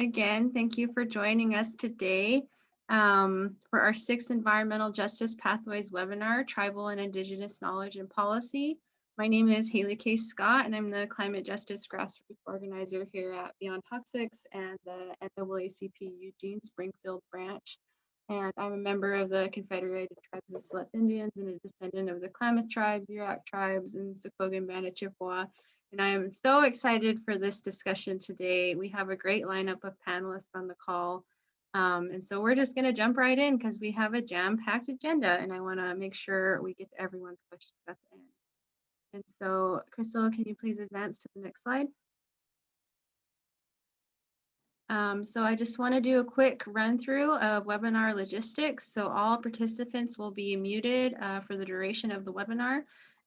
Again, thank you for joining us today for our 6th Environmental Justice Pathways webinar, Tribal and Indigenous Knowledge and Policy. My name is Haley K. Scott, and I'm the Climate Justice Grassroots Organizer here at Beyond Toxics and the NAACP Eugene Springfield branch. And I'm a member of the Confederated Tribes of Siletz Indians and a descendant of the Klamath tribes, Yurok tribes, and Secwepemc Band Chippewa. And I am so excited for this discussion today. We have a great lineup of panelists on the call. And so we're just going to jump right in because we have a jam-packed agenda, and I want to make sure we get to everyone's questions at the end. And so, Crystal, can you please advance to the next slide? So I just want to do a quick run through of webinar logistics. So all participants will be muted for the duration of the webinar.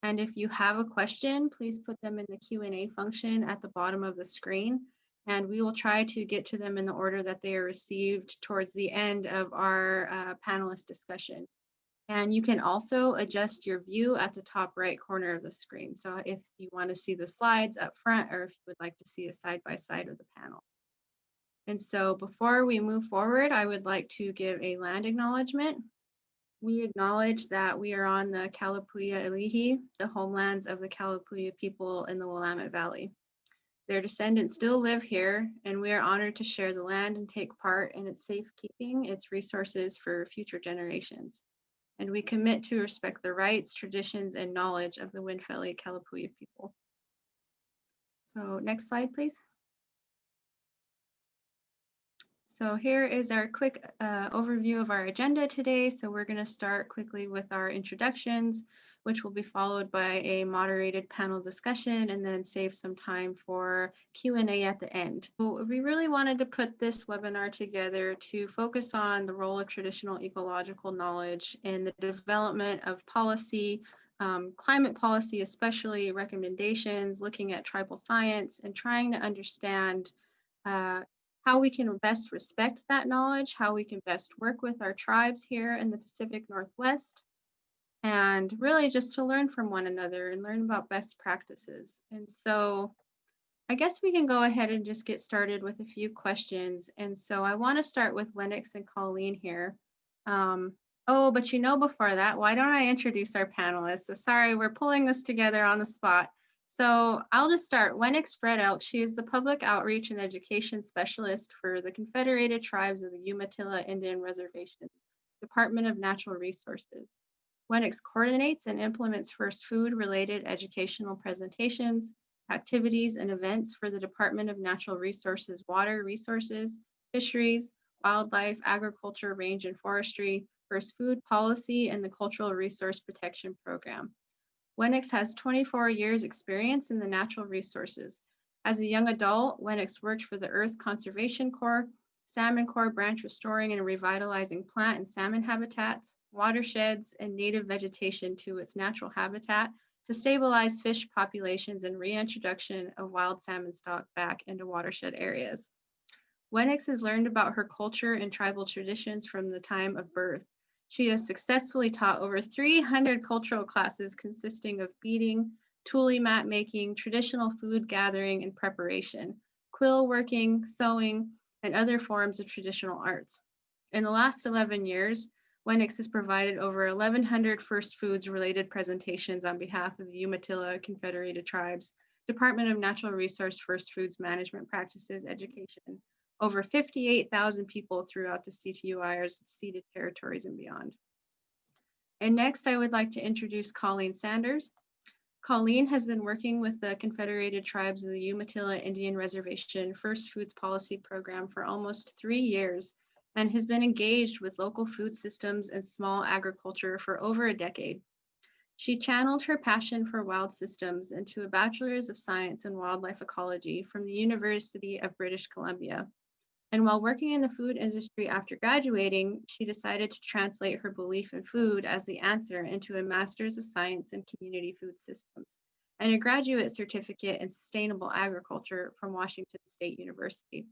And if you have a question, please put them in the Q&A function at the bottom of the screen. And we will try to get to them in the order that they are received towards the end of our panelist discussion. And you can also adjust your view at the top right corner of the screen. So if you want to see the slides up front, or if you would like to see a side-by-side of the panel. And so before we move forward, I would like to give a land acknowledgement. We acknowledge that we are on the Kalapuya Ilihi, the homelands of the Kalapuya people in the Willamette Valley. Their descendants still live here, and we are honored to share the land and take part in its safekeeping, its resources for future generations. And we commit to respect the rights, traditions, and knowledge of the Winfeli Kalapuya people. So next slide, please. So here is our quick overview of our agenda today. So we're going to start quickly with our introductions, which will be followed by a moderated panel discussion and then save some time for Q&A at the end. So we really wanted to put this webinar together to focus on the role of traditional ecological knowledge in the development of policy, climate policy, especially recommendations, looking at tribal science and trying to understand how we can best respect that knowledge, how we can best work with our tribes here in the Pacific Northwest, and really just to learn from one another and learn about best practices. And so I guess we can go ahead and just get started with a few questions. And so I want to start with Wenix and Colleen here. Oh, but before that, why don't I introduce our panelists? So sorry, we're pulling this together on the spot. So I'll just start. Wenix Elk, she is the Public Outreach and Education Specialist for the Confederated Tribes of the Umatilla Indian Reservations, Department of Natural Resources. Wenix coordinates and implements first food-related educational presentations, activities, and events for the Department of Natural Resources, Water Resources, Fisheries, Wildlife, Agriculture, Range and Forestry, First Food Policy, and the Cultural Resource Protection Program. Wenix has 24 years experience in the natural resources. As a young adult, Wenix worked for the Earth Conservation Corps, Salmon Corps branch restoring and revitalizing plant and salmon habitats, watersheds, and native vegetation to its natural habitat to stabilize fish populations and reintroduction of wild salmon stock back into watershed areas. Wenix has learned about her culture and tribal traditions from the time of birth. She has successfully taught over 300 cultural classes consisting of beading, tule mat making, traditional food gathering and preparation, quill working, sewing, and other forms of traditional arts. In the last 11 years, Wenix has provided over 1,100 first foods related presentations on behalf of the Umatilla Confederated Tribes, Department of Natural Resource First Foods Management Practices Education, over 58,000 people throughout the CTUIR's ceded territories and beyond. And next, I would like to introduce Colleen Sanders. Colleen has been working with the Confederated Tribes of the Umatilla Indian Reservation First Foods Policy Program for almost 3 years and has been engaged with local food systems and small agriculture for over a decade. She channeled her passion for wild systems into a Bachelor's of Science in Wildlife Ecology from the University of British Columbia. And while working in the food industry after graduating, she decided to translate her belief in food as the answer into a Master's of Science in Community Food Systems and a graduate certificate in Sustainable Agriculture from Washington State University.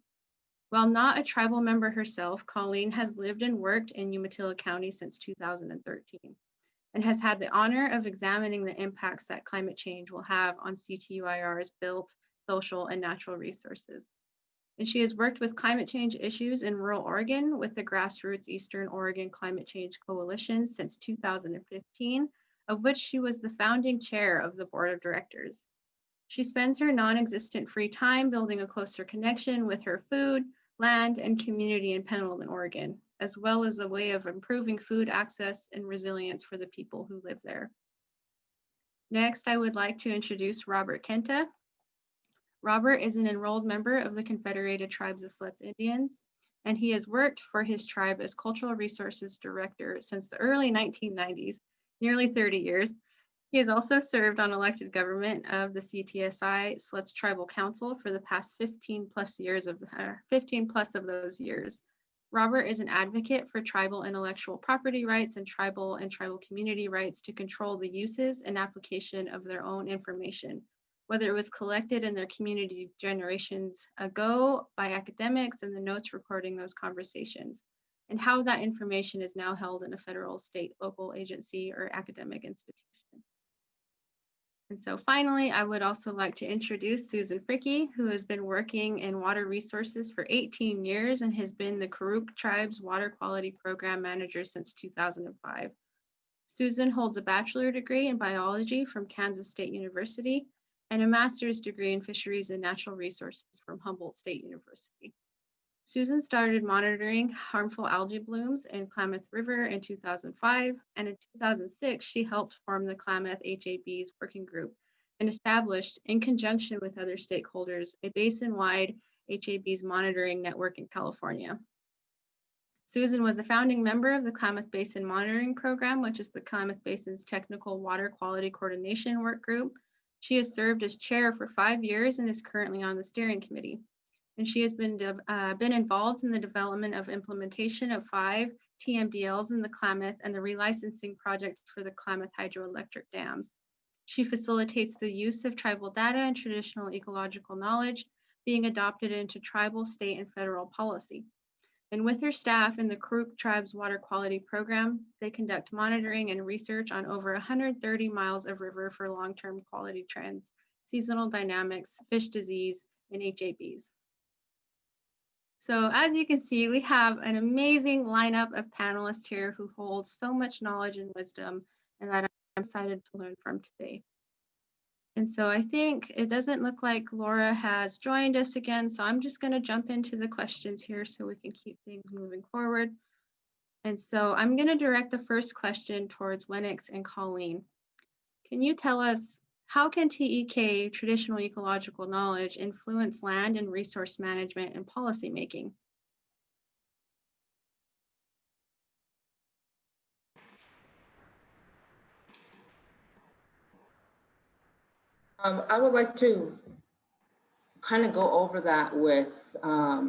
While not a tribal member herself, Colleen has lived and worked in Umatilla County since 2013 and has had the honor of examining the impacts that climate change will have on CTUIR's built, social, and natural resources. And she has worked with climate change issues in rural Oregon with the grassroots Eastern Oregon Climate Change Coalition since 2015, of which she was the founding chair of the board of directors. She spends her non-existent free time building a closer connection with her food, land, and community in Pendleton, Oregon, as well as a way of improving food access and resilience for the people who live there. Next, I would like to introduce Robert Kentta. Robert is an enrolled member of the Confederated Tribes of Siletz Indians, and he has worked for his tribe as Cultural Resources Director since the early 1990s, nearly 30 years. He has also served on elected government of the CTSI Siletz Tribal Council for the past 15 plus of those years. Robert is an advocate for tribal intellectual property rights and tribal community rights to control the uses and application of their own information, whether it was collected in their community generations ago by academics and the notes recording those conversations, and how that information is now held in a federal, state, local agency or academic institution. And so finally, I would also like to introduce Susan Fricke, who has been working in water resources for 18 years and has been the Karuk tribe's water quality program manager since 2005. Susan holds a bachelor degree in biology from Kansas State University and a master's degree in fisheries and natural resources from Humboldt State University. Susan started monitoring harmful algae blooms in Klamath River in 2005, and in 2006, she helped form the Klamath HAB's working group and established, in conjunction with other stakeholders, a basin-wide HAB's monitoring network in California. Susan was a founding member of the Klamath Basin Monitoring Program, which is the Klamath Basin's technical water quality coordination work group. She has served as chair for 5 years and is currently on the steering committee. And she has been involved in the development of implementation of 5 TMDLs in the Klamath and the relicensing project for the Klamath hydroelectric dams. She facilitates the use of tribal data and traditional ecological knowledge being adopted into tribal, state, and federal policy. And with her staff in the Karuk Tribe's Water Quality Program, they conduct monitoring and research on over 130 miles of river for long-term quality trends, seasonal dynamics, fish disease, and HABs. So as you can see, we have an amazing lineup of panelists here who hold so much knowledge and wisdom, and that I'm excited to learn from today. And so I think it doesn't look like Lara has joined us again, so I'm just going to jump into the questions here so we can keep things moving forward. And so I'm going to direct the first question towards Wenix and Colleen. Can you tell us, how can TEK, traditional ecological knowledge, influence land and resource management and policy making? I would like to kind of go over that with, I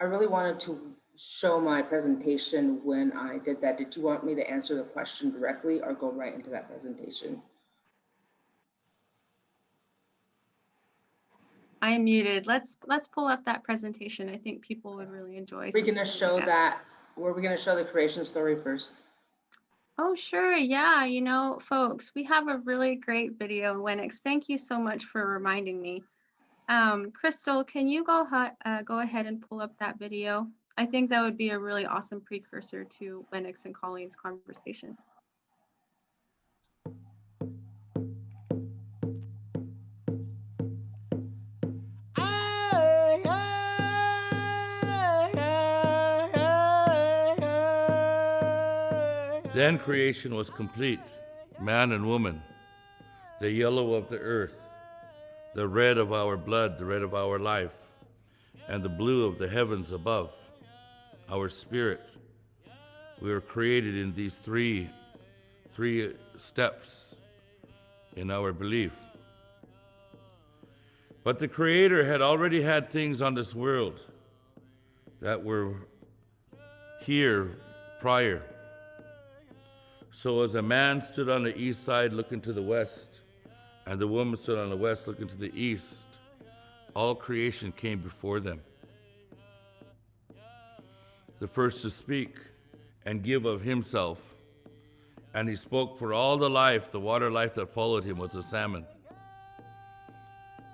really wanted to show my presentation when I did that. Did you want me to answer the question directly or go right into that presentation? I am muted. Let's pull up that presentation. I think people would really enjoy. We're gonna show that, were we gonna show the creation story first? Oh, sure. Yeah, you know, folks, we have a really great video, Wenix. Thank you so much for reminding me. Crystal, can you go ahead and pull up that video? I think that would be a really awesome precursor to Wenix and Colleen's conversation. Then creation was complete, man and woman, the yellow of the earth, the red of our blood, the red of our life, and the blue of the heavens above, our spirit. We were created in these three steps in our belief. But the Creator had already had things on this world that were here prior. So as a man stood on the east side looking to the west, and the woman stood on the west looking to the east, all creation came before them. The first to speak and give of himself, and he spoke for all the life, the water life that followed him was the salmon.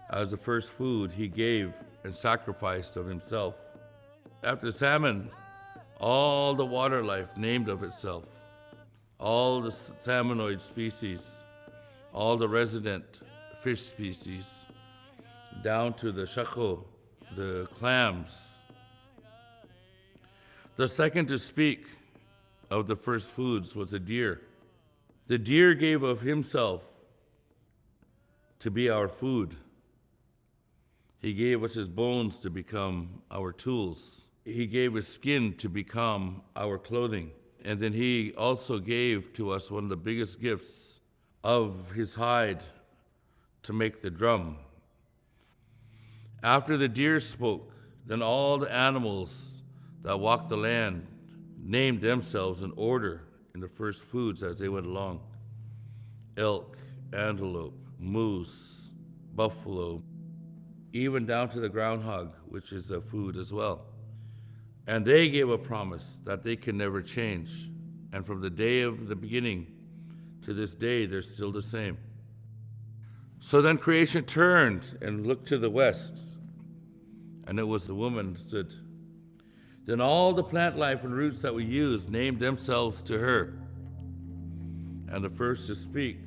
As the first food, he gave and sacrificed of himself. After salmon, all the water life named of itself, all the salmonoid species, all the resident fish species, down to the shako, the clams. The second to speak of the first foods was a deer. The deer gave of himself to be our food. He gave us his bones to become our tools. He gave his skin to become our clothing. And then he also gave to us one of the biggest gifts of his hide to make the drum. After the deer spoke, then all the animals that walked the land named themselves in order in the first foods as they went along. Elk, antelope, moose, buffalo, even down to the groundhog, which is a food as well. And they gave a promise that they can never change. And from the day of the beginning to this day, they're still the same. So then creation turned and looked to the west, and it was the woman who stood. Then all the plant life and roots that we use named themselves to her. And the first to speak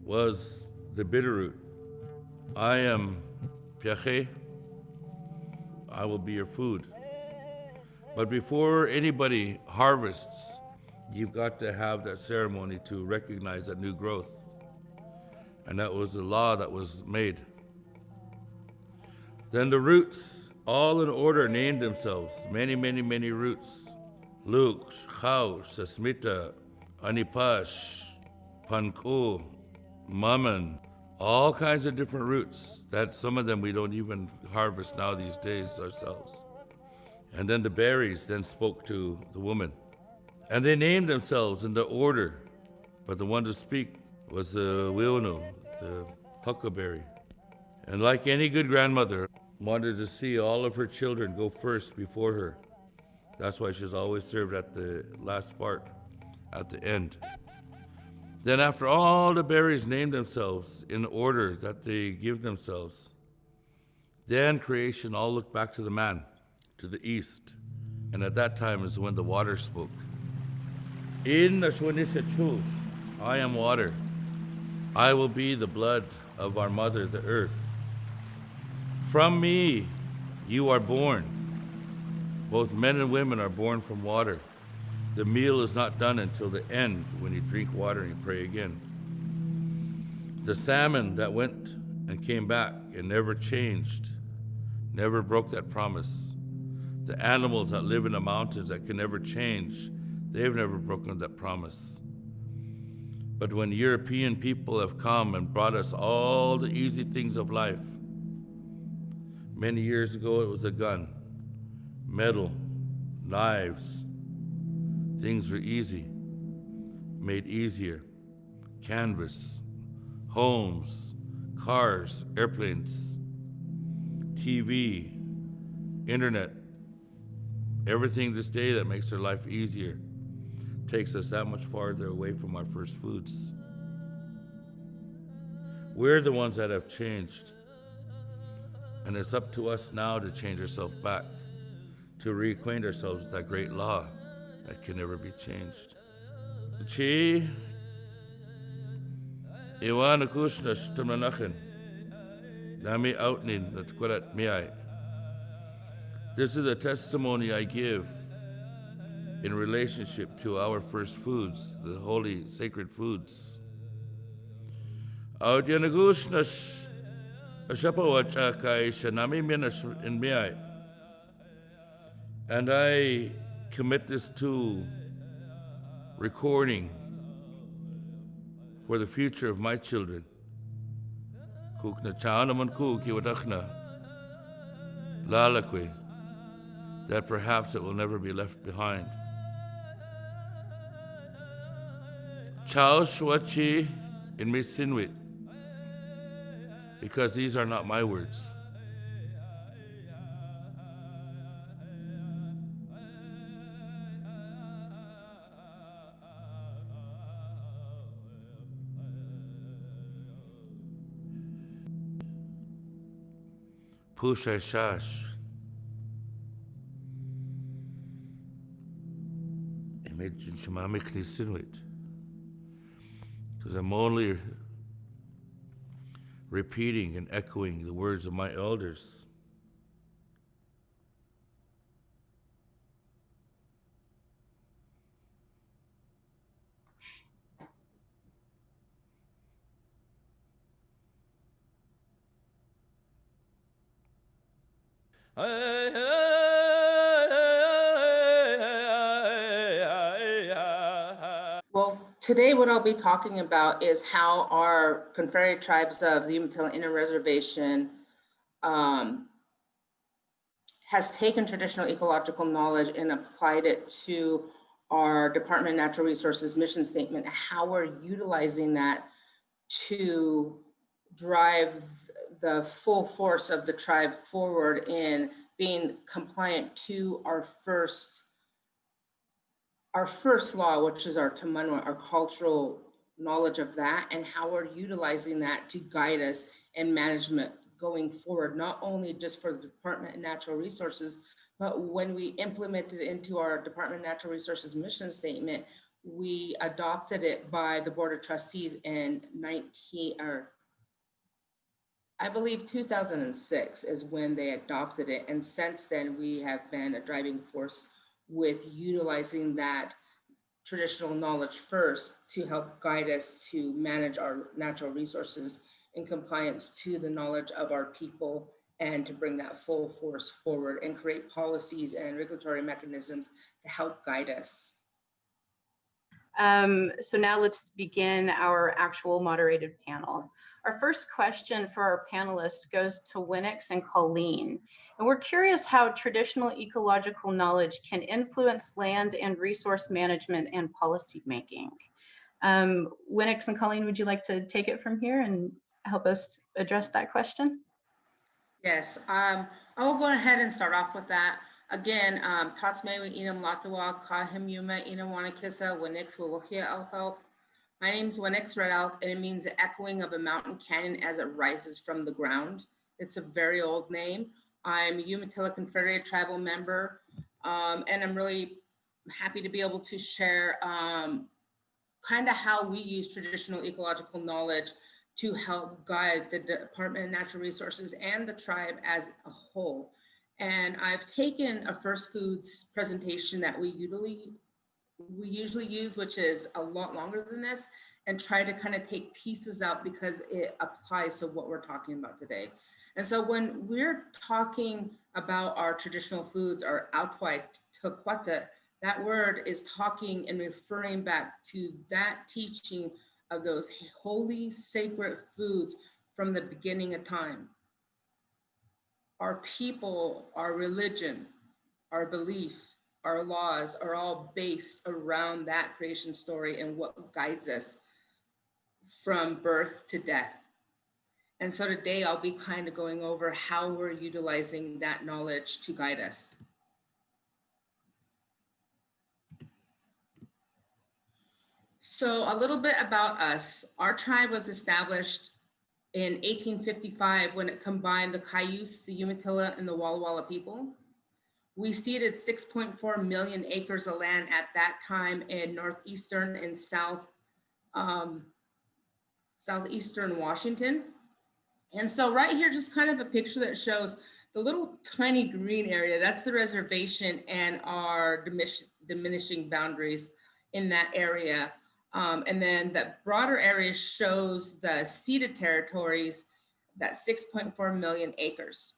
was the bitterroot. I am Piache. I will be your food. But before anybody harvests, you've got to have that ceremony to recognize that new growth. And that was the law that was made. Then the roots, all in order, named themselves. Many, many, many roots. Luke, Chau, Sasmita, Anipash, Panko, Mammon, all kinds of different roots that some of them we don't even harvest now these days ourselves. And then the berries then spoke to the woman. And they named themselves in the order, but the one to speak was the Wilno, the huckleberry. And like any good grandmother, wanted to see all of her children go first before her. That's why she's always served at the last part, at the end. Then after all the berries named themselves in order that they give themselves, then creation all looked back to the man, to the east. And at that time is when the water spoke. In the Shwanisha, I am water. I will be the blood of our mother, the earth. From me you are born. Both men and women are born from water. The meal is not done until the end when you drink water and you pray again. The salmon that went and came back and never changed, never broke that promise. The animals that live in the mountains that can never change, they've never broken that promise. But when European people have come and brought us all the easy things of life, many years ago it was a gun, metal, knives. Things were easy, made easier. Canvas, homes, cars, airplanes, TV, internet. Everything this day that makes our life easier takes us that much farther away from our first foods. We're the ones that have changed. And it's up to us now to change ourselves back, to reacquaint ourselves with that great law that can never be changed. Chi Iwan Kushna Shtamanachen Nami Outnin Natkurat Miai. This is a testimony I give in relationship to our first foods, the holy sacred foods. Audyanagusnash Ashapawachakai Shanami Minash in Miai. And I commit this to recording for the future of my children. Kukna Chanaman Kuki Wadachna Lalakwe, that perhaps it will never be left behind. Chao Shwachi in Misinwit, because these are not my words. Pushashash. Because I'm only repeating and echoing the words of my elders. Well, today what I'll be talking about is how our Confederated tribes of the Umatilla Inner Reservation has taken traditional ecological knowledge and applied it to our Department of Natural Resources mission statement, and how we're utilizing that to drive the full force of the tribe forward in being compliant to our first law, which is our tamanwa, our cultural knowledge of that, and how we're utilizing that to guide us in management going forward, not only just for the Department of Natural Resources, but when we implemented it into our Department of Natural Resources mission statement, we adopted it by the Board of Trustees in 2006 is when they adopted it. And since then, we have been a driving force with utilizing that traditional knowledge first to help guide us to manage our natural resources in compliance to the knowledge of our people, and to bring that full force forward and create policies and regulatory mechanisms to help guide us. So now let's begin our actual moderated panel. Our first question for our panelists goes to Wenix and Colleen. And we're curious how traditional ecological knowledge can influence land and resource management and policy making. Wenix and Colleen, would you like to take it from here and help us address that question? Yes, I will go ahead and start off with that. Again, Tatsmewi Inam Latawa, Kahim Yuma, Inawana Kissa, Wenix Wawohia Elko. My name is Wenix Red Elk, and it means the echoing of a mountain canyon as it rises from the ground. It's a very old name. I'm a Umatilla Confederated tribal member, and I'm really happy to be able to share kind of how we use traditional ecological knowledge to help guide the Department of Natural Resources and the tribe as a whole. And I've taken a first foods presentation that we usually use, which is a lot longer than this, and try to kind of take pieces out because it applies to what we're talking about today. And so when we're talking about our traditional foods, our Altwai Tukwata, that word is talking and referring back to that teaching of those holy, sacred foods from the beginning of time. Our people, our religion, our belief, our laws are all based around that creation story and what guides us from birth to death. And so today I'll be kind of going over how we're utilizing that knowledge to guide us. So a little bit about us. Our tribe was established in 1855 when it combined the Cayuse, the Umatilla, and the Walla Walla people. We ceded 6.4 million acres of land at that time in northeastern and southeastern Washington. And so right here, just kind of a picture that shows the little tiny green area, that's the reservation and our diminishing boundaries in that area. And then the broader area shows the ceded territories, that's 6.4 million acres.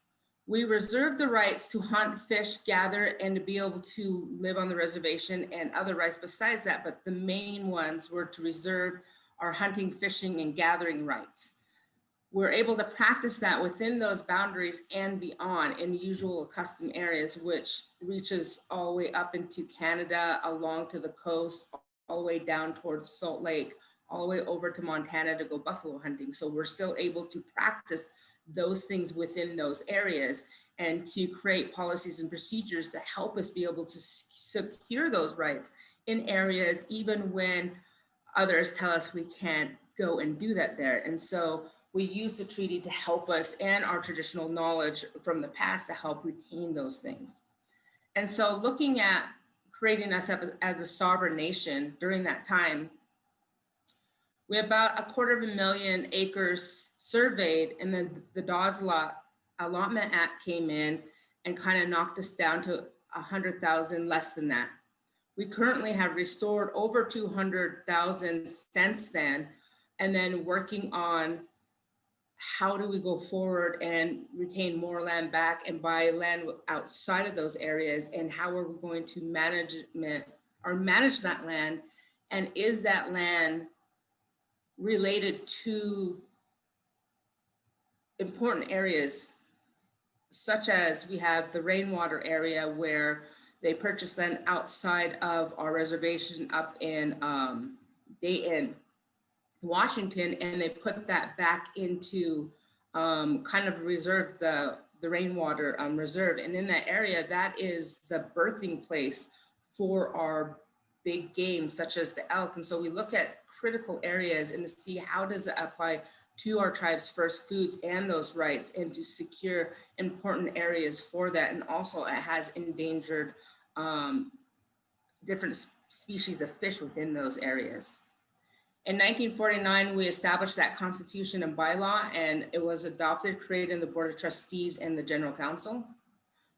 We reserve the rights to hunt, fish, gather, and to be able to live on the reservation, and other rights besides that, but the main ones were to reserve our hunting, fishing, and gathering rights. We're able to practice that within those boundaries and beyond in usual custom areas, which reaches all the way up into Canada, along to the coast, all the way down towards Salt Lake, all the way over to Montana to go buffalo hunting. So we're still able to practice those things within those areas and to create policies and procedures to help us be able to secure those rights in areas, even when others tell us we can't go and do that there. And so we use the treaty to help us and our traditional knowledge from the past to help retain those things. And so looking at creating us as a sovereign nation during that time, we had about 250,000 acres surveyed, and then the Dawes Allotment Act came in and kind of knocked us down to 100,000 less than that. We currently have restored over 200,000 since then, and then working on how do we go forward and retain more land back and buy land outside of those areas, and how are we going to manage that land, and is that land related to important areas, such as we have the rainwater area where they purchased land outside of our reservation up in Dayton, Washington, and they put that back into kind of reserve, the rainwater reserve. And in that area, that is the birthing place for our big game, such as the elk. And so we look at critical areas and to see how does it apply to our tribe's first foods and those rights, and to secure important areas for that. And also it has endangered different species of fish within those areas. In 1949, we established that constitution and bylaw, and it was adopted, creating the Board of Trustees and the General Council.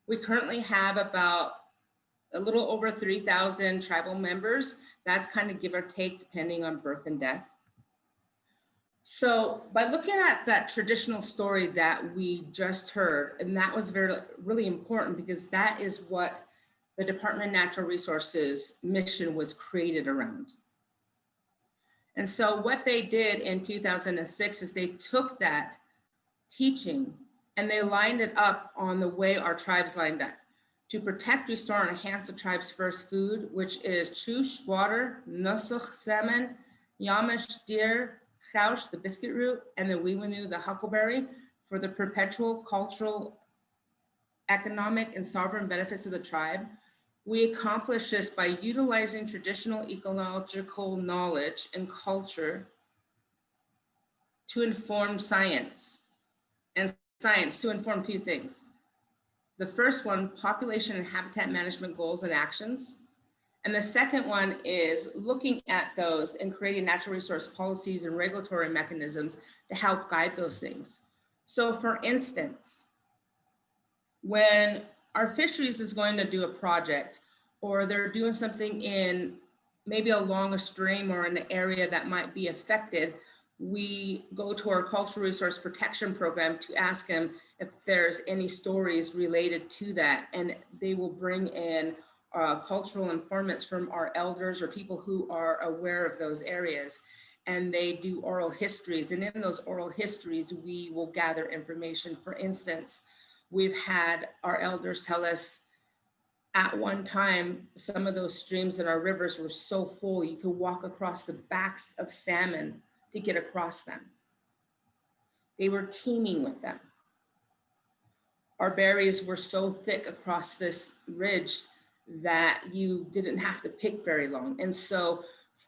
We currently have about a little over 3,000 tribal members. That's kind of give or take depending on birth and death. So by looking at that traditional story that we just heard, and that was really important, because that is what the Department of Natural Resources mission was created around. And so what they did in 2006 is they took that teaching and they lined it up on the way our tribes lined up: to protect, restore, and enhance the tribe's first food, which is chush, water, nusuk, salmon, yamish, deer, chaush, the biscuit root, and the wiwinu, the huckleberry, for the perpetual cultural, economic, and sovereign benefits of the tribe. We accomplish this by utilizing traditional ecological knowledge and culture to inform science, and science to inform two things. The first one, population and habitat management goals and actions. And the second one is looking at those and creating natural resource policies and regulatory mechanisms to help guide those things. So for instance, when our fisheries is going to do a project, or they're doing something in maybe along a stream or an area that might be affected, we go to our cultural resource protection program to ask them if there's any stories related to that. And they will bring in cultural informants from our elders or people who are aware of those areas. And they do oral histories. And in those oral histories, we will gather information. For instance, we've had our elders tell us at one time, some of those streams in our rivers were so full, you could walk across the backs of salmon to get across them. They were teeming with them. Our berries were so thick across this ridge that you didn't have to pick very long. And so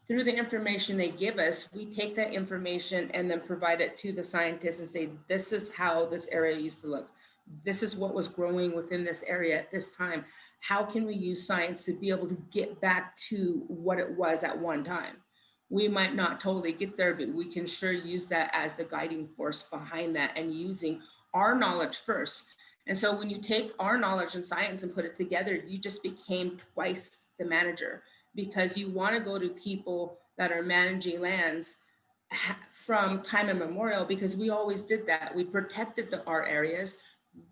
through the information they give us, we take that information and then provide it to the scientists and say, this is how this area used to look. This is what was growing within this area at this time. How can we use science to be able to get back to what it was at one time? We might not totally get there, but we can sure use that as the guiding force behind that, and using our knowledge first. And so when you take our knowledge and science and put it together, you just became twice the manager, because you want to go to people that are managing lands from time immemorial, because we always did that. We protected our areas,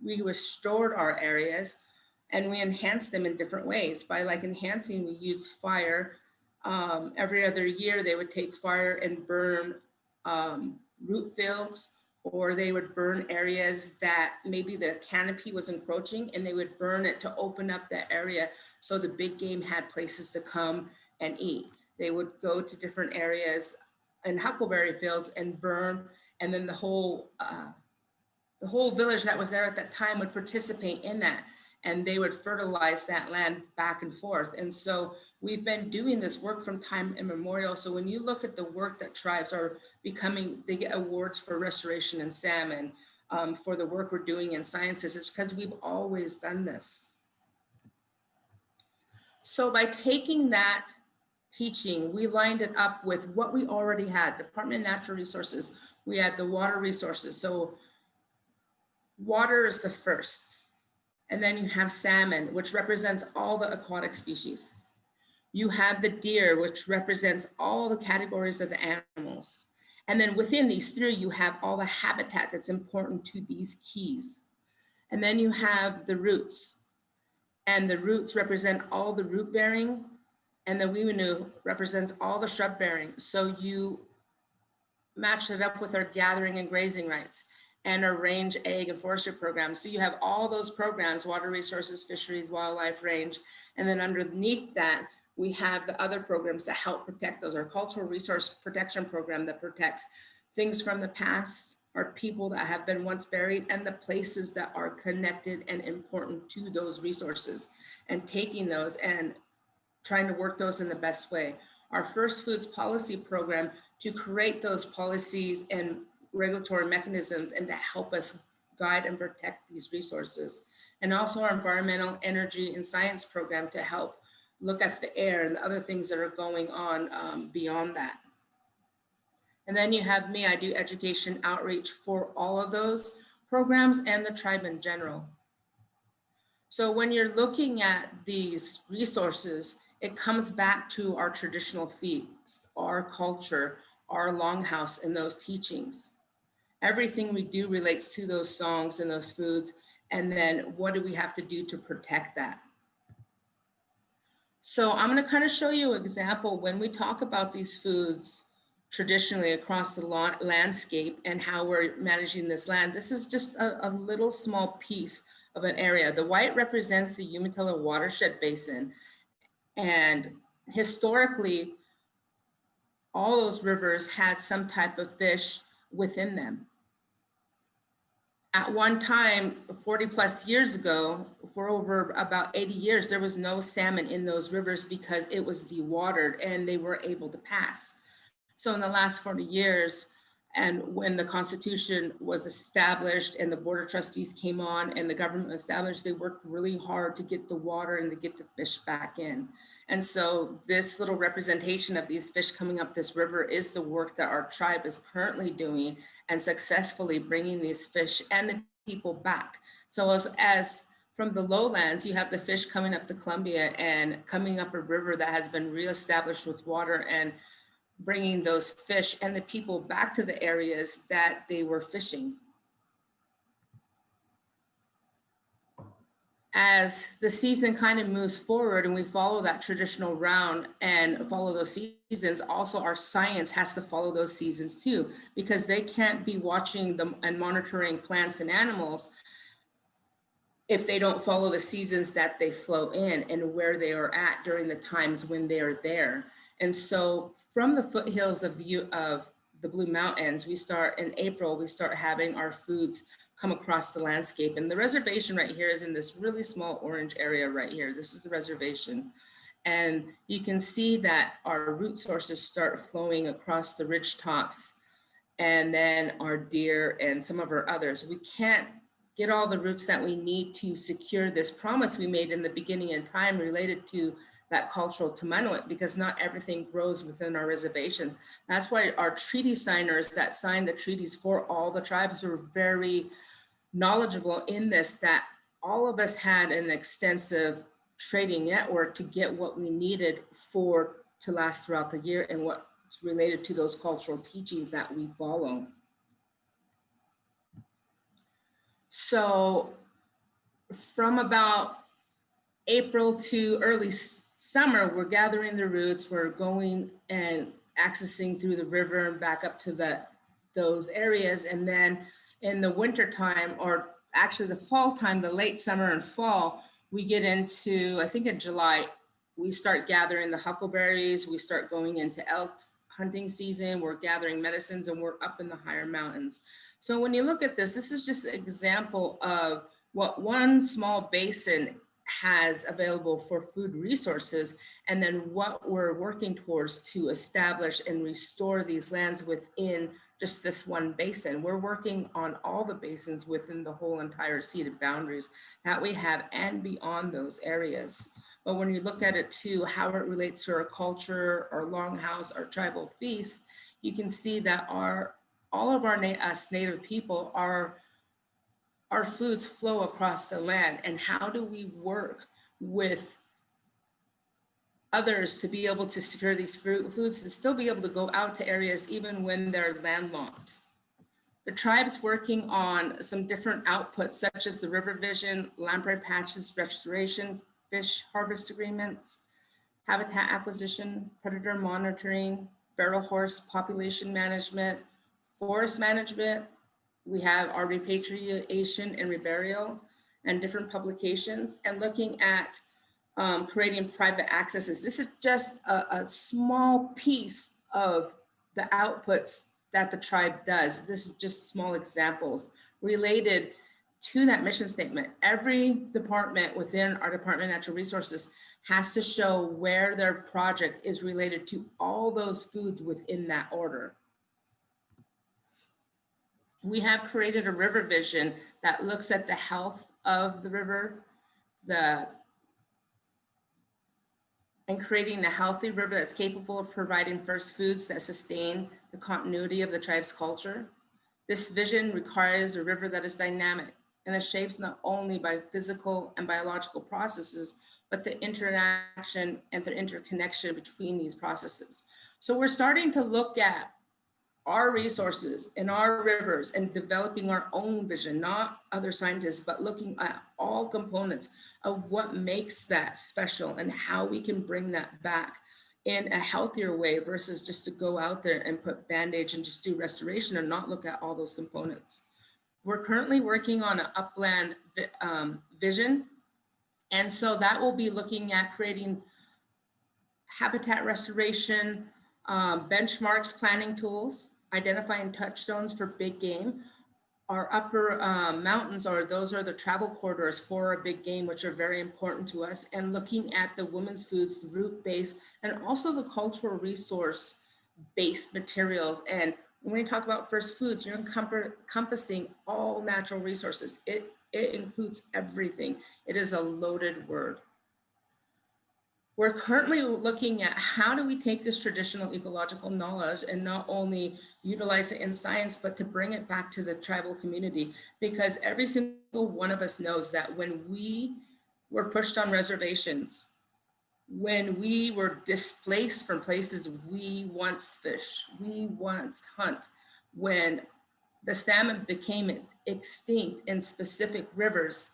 we restored our areas, and we enhanced them in different ways. By like enhancing, we used fire. Every other year they would take fire and burn root fields, or they would burn areas that maybe the canopy was encroaching, and they would burn it to open up that area so the big game had places to come and eat. They would go to different areas in huckleberry fields and burn, and then the whole village that was there at that time would participate in that. and they would fertilize that land back and forth. And so we've been doing this work from time immemorial. So when you look at the work that tribes are becoming, they get awards for restoration and salmon, for the work we're doing in sciences, it's because we've always done this. So by taking that teaching, we lined it up with what we already had. Department of Natural Resources, we had the water resources. So water is the first. And then you have salmon, which represents all the aquatic species. You have the deer, which represents all the categories of the animals. And then within these three, you have all the habitat that's important to these keys. And then you have the roots. And the roots represent all the root bearing, and the Wiwinu represents all the shrub bearing. So you match it up with our gathering and grazing rights and our range, ag, and forestry programs. So you have all those programs, water resources, fisheries, wildlife, range, and then underneath that, we have the other programs that help protect those. Our cultural resource protection program that protects things from the past, our people that have been once buried, and the places that are connected and important to those resources, and taking those and trying to work those in the best way. Our First Foods Policy Program to create those policies and regulatory mechanisms and to help us guide and protect these resources. And also our Environmental, Energy, and Science Program to help look at the air and the other things that are going on beyond that. And then you have me, I do education outreach for all of those programs and the tribe in general. So when you're looking at these resources, it comes back to our traditional feasts, our culture, our longhouse, and those teachings. Everything we do relates to those songs and those foods. And then what do we have to do to protect that? So I'm going to kind of show you an example when we talk about these foods traditionally across the landscape and how we're managing this land. This is just a little small piece of an area. The white represents the Umatilla watershed basin. And historically, all those rivers had some type of fish within them. At one time, 40 plus years ago, for over about 80 years, there was no salmon in those rivers because it was dewatered and they were able to pass. So in the last 40 years, and when the Constitution was established and the Board of Trustees came on and the government was established, they worked really hard to get the water and to get the fish back in. And so this little representation of these fish coming up this river is the work that our tribe is currently doing and successfully bringing these fish and the people back. So as from the lowlands, you have the fish coming up the Columbia and coming up a river that has been reestablished with water and bringing those fish and the people back to the areas that they were fishing. As the season kind of moves forward and we follow that traditional round and follow those seasons, also our science has to follow those seasons too, because they can't be watching them and monitoring plants and animals if they don't follow the seasons that they flow in and where they are at during the times when they are there. And so from the foothills of the Blue Mountains, we start in April, we start having our foods come across the landscape. And the reservation right here is in this really small orange area right here. This is the reservation. And you can see that our root sources start flowing across the ridge tops, and then our deer and some of our others. We can't get all the roots that we need to secure this promise we made in the beginning in time related to that cultural Tumanuit, because not everything grows within our reservation. That's why our treaty signers that signed the treaties for all the tribes were very knowledgeable in this, that all of us had an extensive trading network to get what we needed to last throughout the year and what's related to those cultural teachings that we follow. So from about April to early summer, we're gathering the roots, we're going and accessing through the river and back up to those areas. And then in the winter time, or actually the fall time, the late summer and fall, we get into, I think in July, we start gathering the huckleberries, we start going into elk hunting season, we're gathering medicines, and we're up in the higher mountains. So when you look at this, this is just an example of what one small basin has available for food resources, and then what we're working towards to establish and restore these lands within just this one basin. We're working on all the basins within the whole entire ceded boundaries that we have and beyond those areas. But when you look at it too, how it relates to our culture, our longhouse, our tribal feasts, you can see that all of us native people, our foods flow across the land. And how do we work with others to be able to secure these foods, to still be able to go out to areas even when they're landlocked? The tribe's working on some different outputs, such as the river vision, lamprey patches, restoration, fish harvest agreements, habitat acquisition, predator monitoring, feral horse population management, forest management. We have our repatriation and reburial and different publications, and looking at creating private accesses. This is just a small piece of the outputs that the tribe does. This is just small examples related to that mission statement. Every department within our Department of Natural Resources has to show where their project is related to all those foods within that order. We have created a river vision that looks at the health of the river, and creating a healthy river that's capable of providing first foods that sustain the continuity of the tribe's culture. This vision requires a river that is dynamic and is shaped not only by physical and biological processes, but the interaction and the interconnection between these processes. So we're starting to look at our resources and our rivers and developing our own vision, not other scientists, but looking at all components of what makes that special and how we can bring that back in a healthier way versus just to go out there and put bandage and just do restoration and not look at all those components. We're currently working on an Upland vision. And so that will be looking at creating habitat restoration, benchmarks, planning tools, identifying touchstones for big game. Our upper mountains those are the travel corridors for a big game, which are very important to us, and looking at the women's foods, the root-based, and also the cultural resource-based materials. And when we talk about first foods, you're encompassing all natural resources. It includes everything. It is a loaded word. We're currently looking at how do we take this traditional ecological knowledge and not only utilize it in science, but to bring it back to the tribal community, because every single one of us knows that when we were pushed on reservations, when we were displaced from places we once fished, we once hunt, when the salmon became extinct in specific rivers,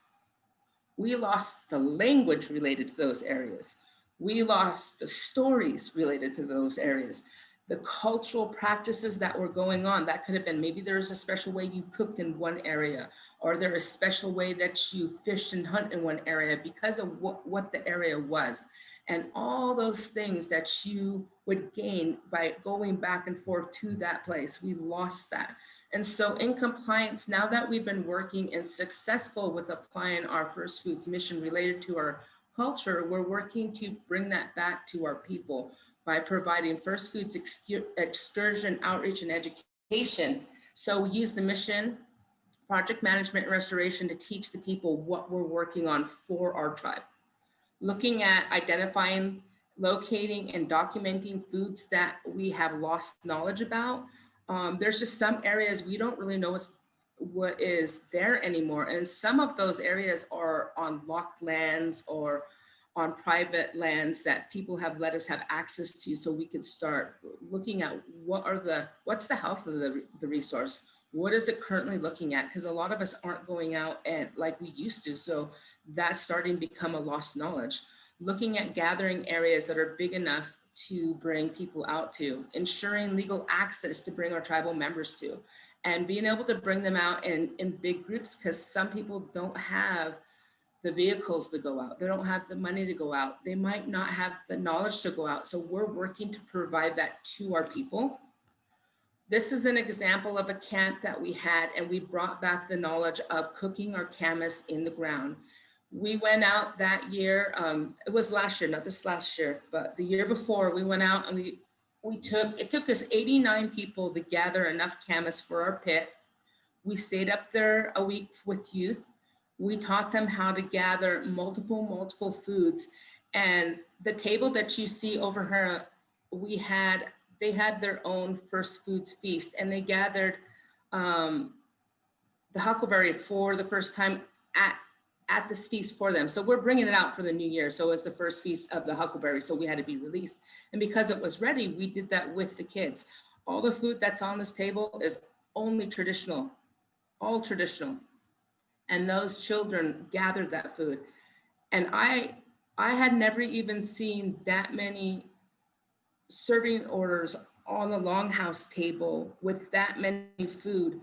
we lost the language related to those areas. We lost the stories related to those areas, the cultural practices that were going on. That could have been, maybe there's a special way you cooked in one area, or there is a special way that you fished and hunt in one area because of what the area was. And all those things that you would gain by going back and forth to that place, we lost that. And so in compliance, now that we've been working and successful with applying our First Foods mission related to our culture, we're working to bring that back to our people by providing First Foods excursion, outreach, and education. So we use the mission, project management, and restoration to teach the people what we're working on for our tribe. Looking at identifying, locating, and documenting foods that we have lost knowledge about. There's just some areas we don't really know what is there anymore. And some of those areas are on locked lands or on private lands that people have let us have access to, so we could start looking at what's the health of the resource? What is it currently looking at? Because a lot of us aren't going out and like we used to. So that's starting to become a lost knowledge. Looking at gathering areas that are big enough to bring people out to, ensuring legal access to bring our tribal members to, and being able to bring them out in big groups, because some people don't have the vehicles to go out. They don't have the money to go out. They might not have the knowledge to go out. So we're working to provide that to our people. This is an example of a camp that we had, and we brought back the knowledge of cooking our camas in the ground. We went out that year, it was last year, not this last year, but the year before, we went out and it took us 89 people to gather enough camas for our pit. We stayed up there a week with youth. We taught them how to gather multiple foods. And the table that you see over here, they had their own first foods feast, and they gathered the huckleberry for the first time at this feast for them. So we're bringing it out for the new year. So it was the first feast of the huckleberry, so we had to be released. And because it was ready, we did that with the kids. All the food that's on this table is only traditional, all traditional. And those children gathered that food. And I had never even seen that many serving orders on the longhouse table with that many food.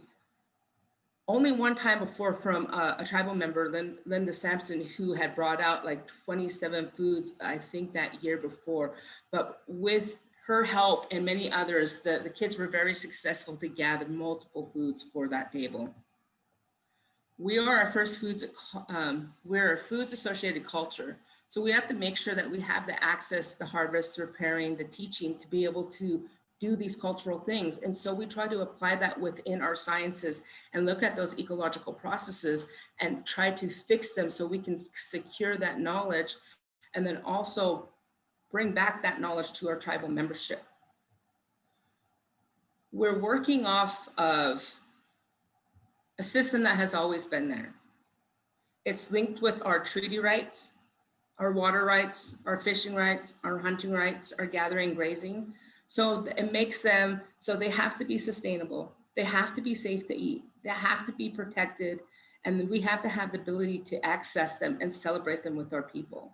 Only one time before from a tribal member, Linda Sampson, who had brought out like 27 foods, I think that year before. But with her help and many others, the kids were very successful to gather multiple foods for that table. We are a we're a foods associated culture. So we have to make sure that we have the access, the harvest, repairing, the teaching to be able to do these cultural things. And so we try to apply that within our sciences and look at those ecological processes and try to fix them so we can secure that knowledge and then also bring back that knowledge to our tribal membership. We're working off of a system that has always been there. It's linked with our treaty rights, our water rights, our fishing rights, our hunting rights, our gathering, grazing. So it makes them, so they have to be sustainable. They have to be safe to eat. They have to be protected. And we have to have the ability to access them and celebrate them with our people.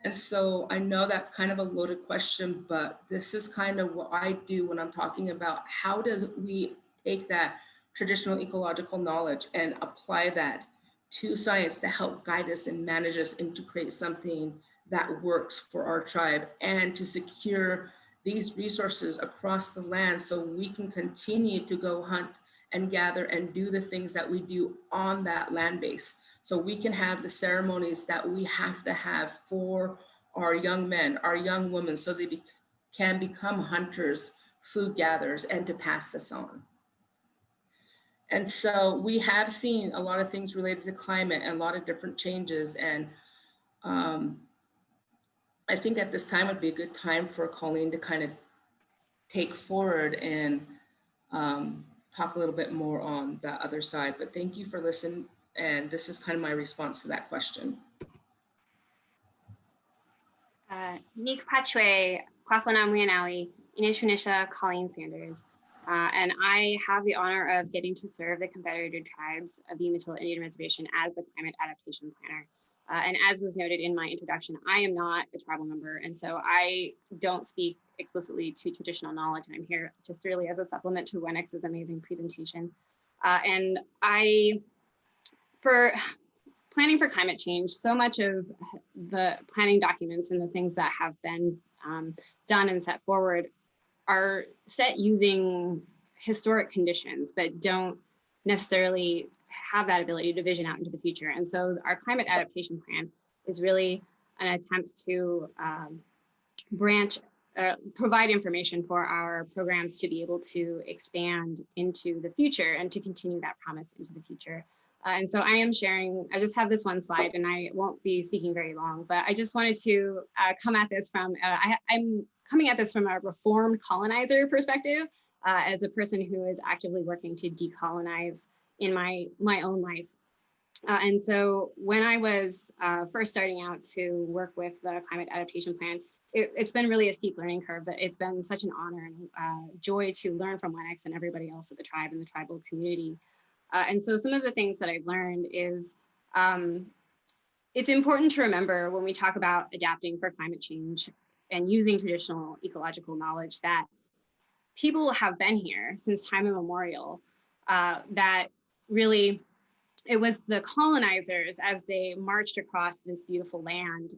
And so I know that's kind of a loaded question, but this is kind of what I do when I'm talking about how does we take that traditional ecological knowledge and apply that to science to help guide us and manage us and to create something that works for our tribe and to secure these resources across the land so we can continue to go hunt and gather and do the things that we do on that land base. So we can have the ceremonies that we have to have for our young men, our young women, so they can become hunters, food gatherers, and to pass this on. And so we have seen a lot of things related to climate and a lot of different changes. And I think at this time would be a good time for Colleen to kind of take forward and talk a little bit more on that other side. But thank you for listening. And this is kind of my response to that question. Nik Pachwe, Kwaslanam Wianawi, Inishunisha, Colleen Sanders. And I have the honor of getting to serve the Confederated Tribes of the Umatilla Indian Reservation as the Climate Adaptation Planner. And as was noted in my introduction, I am not a tribal member, and so I don't speak explicitly to traditional knowledge, and I'm here just really as a supplement to Wenix's amazing presentation. And for planning for climate change, so much of the planning documents and the things that have been done and set forward are set using historic conditions, but don't necessarily have that ability to vision out into the future. And so our climate adaptation plan is really an attempt to provide information for our programs to be able to expand into the future and to continue that promise into the future. And so I am sharing, I just have this one slide and I won't be speaking very long, but I just wanted to come at this from, I'm coming at this from a reformed colonizer perspective as a person who is actively working to decolonize in my own life. And so when I was first starting out to work with the climate adaptation plan, it's been really a steep learning curve, but it's been such an honor and joy to learn from Wenix and everybody else at the tribe and the tribal community. And so some of the things that I've learned is it's important to remember when we talk about adapting for climate change and using traditional ecological knowledge that people have been here since time immemorial, that really it was the colonizers as they marched across this beautiful land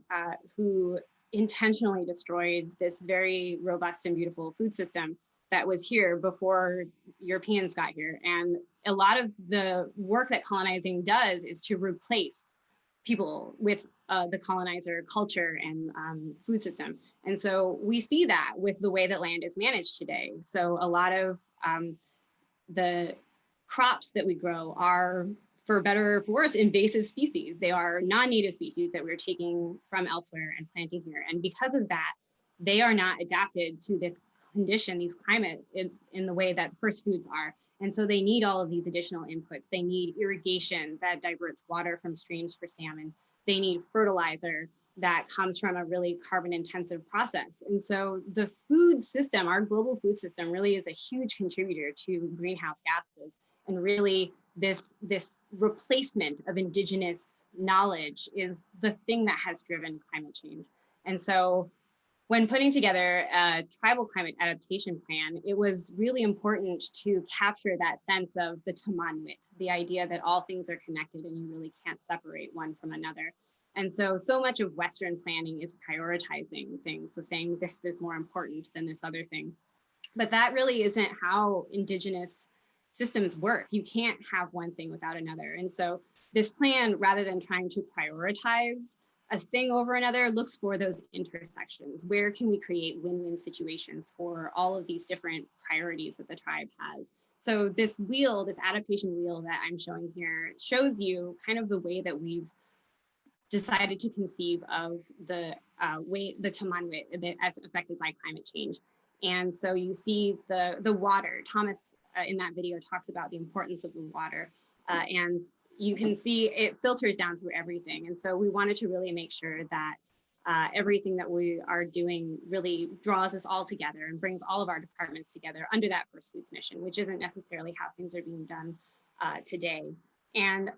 who intentionally destroyed this very robust and beautiful food system that was here before Europeans got here. And a lot of the work that colonizing does is to replace people with the colonizer culture and food system. And so we see that with the way that land is managed today. So a lot of the crops that we grow are, for better or for worse, invasive species. They are non-native species that we're taking from elsewhere and planting here. And because of that, they are not adapted to this condition, these climate in the way that first foods are. And so they need all of these additional inputs. They need irrigation that diverts water from streams for salmon. They need fertilizer that comes from a really carbon intensive process. And so the food system, our global food system, really is a huge contributor to greenhouse gases. And really this replacement of indigenous knowledge is the thing that has driven climate change. And so when putting together a tribal climate adaptation plan, it was really important to capture that sense of the tamanwit, the idea that all things are connected and you really can't separate one from another. And so much of Western planning is prioritizing things, so saying this is more important than this other thing. But that really isn't how indigenous systems work. You can't have one thing without another. And so this plan, rather than trying to prioritize a thing over another, looks for those intersections. Where can we create win-win situations for all of these different priorities that the tribe has? So this wheel, this adaptation wheel that I'm showing here, shows you kind of the way that we've decided to conceive of the way the tamanwit as affected by climate change. And so you see the water. Thomas in that video talks about the importance of the water, and you can see it filters down through everything. And so we wanted to really make sure that everything that we are doing really draws us all together and brings all of our departments together under that First Foods mission, which isn't necessarily how things are being done today. And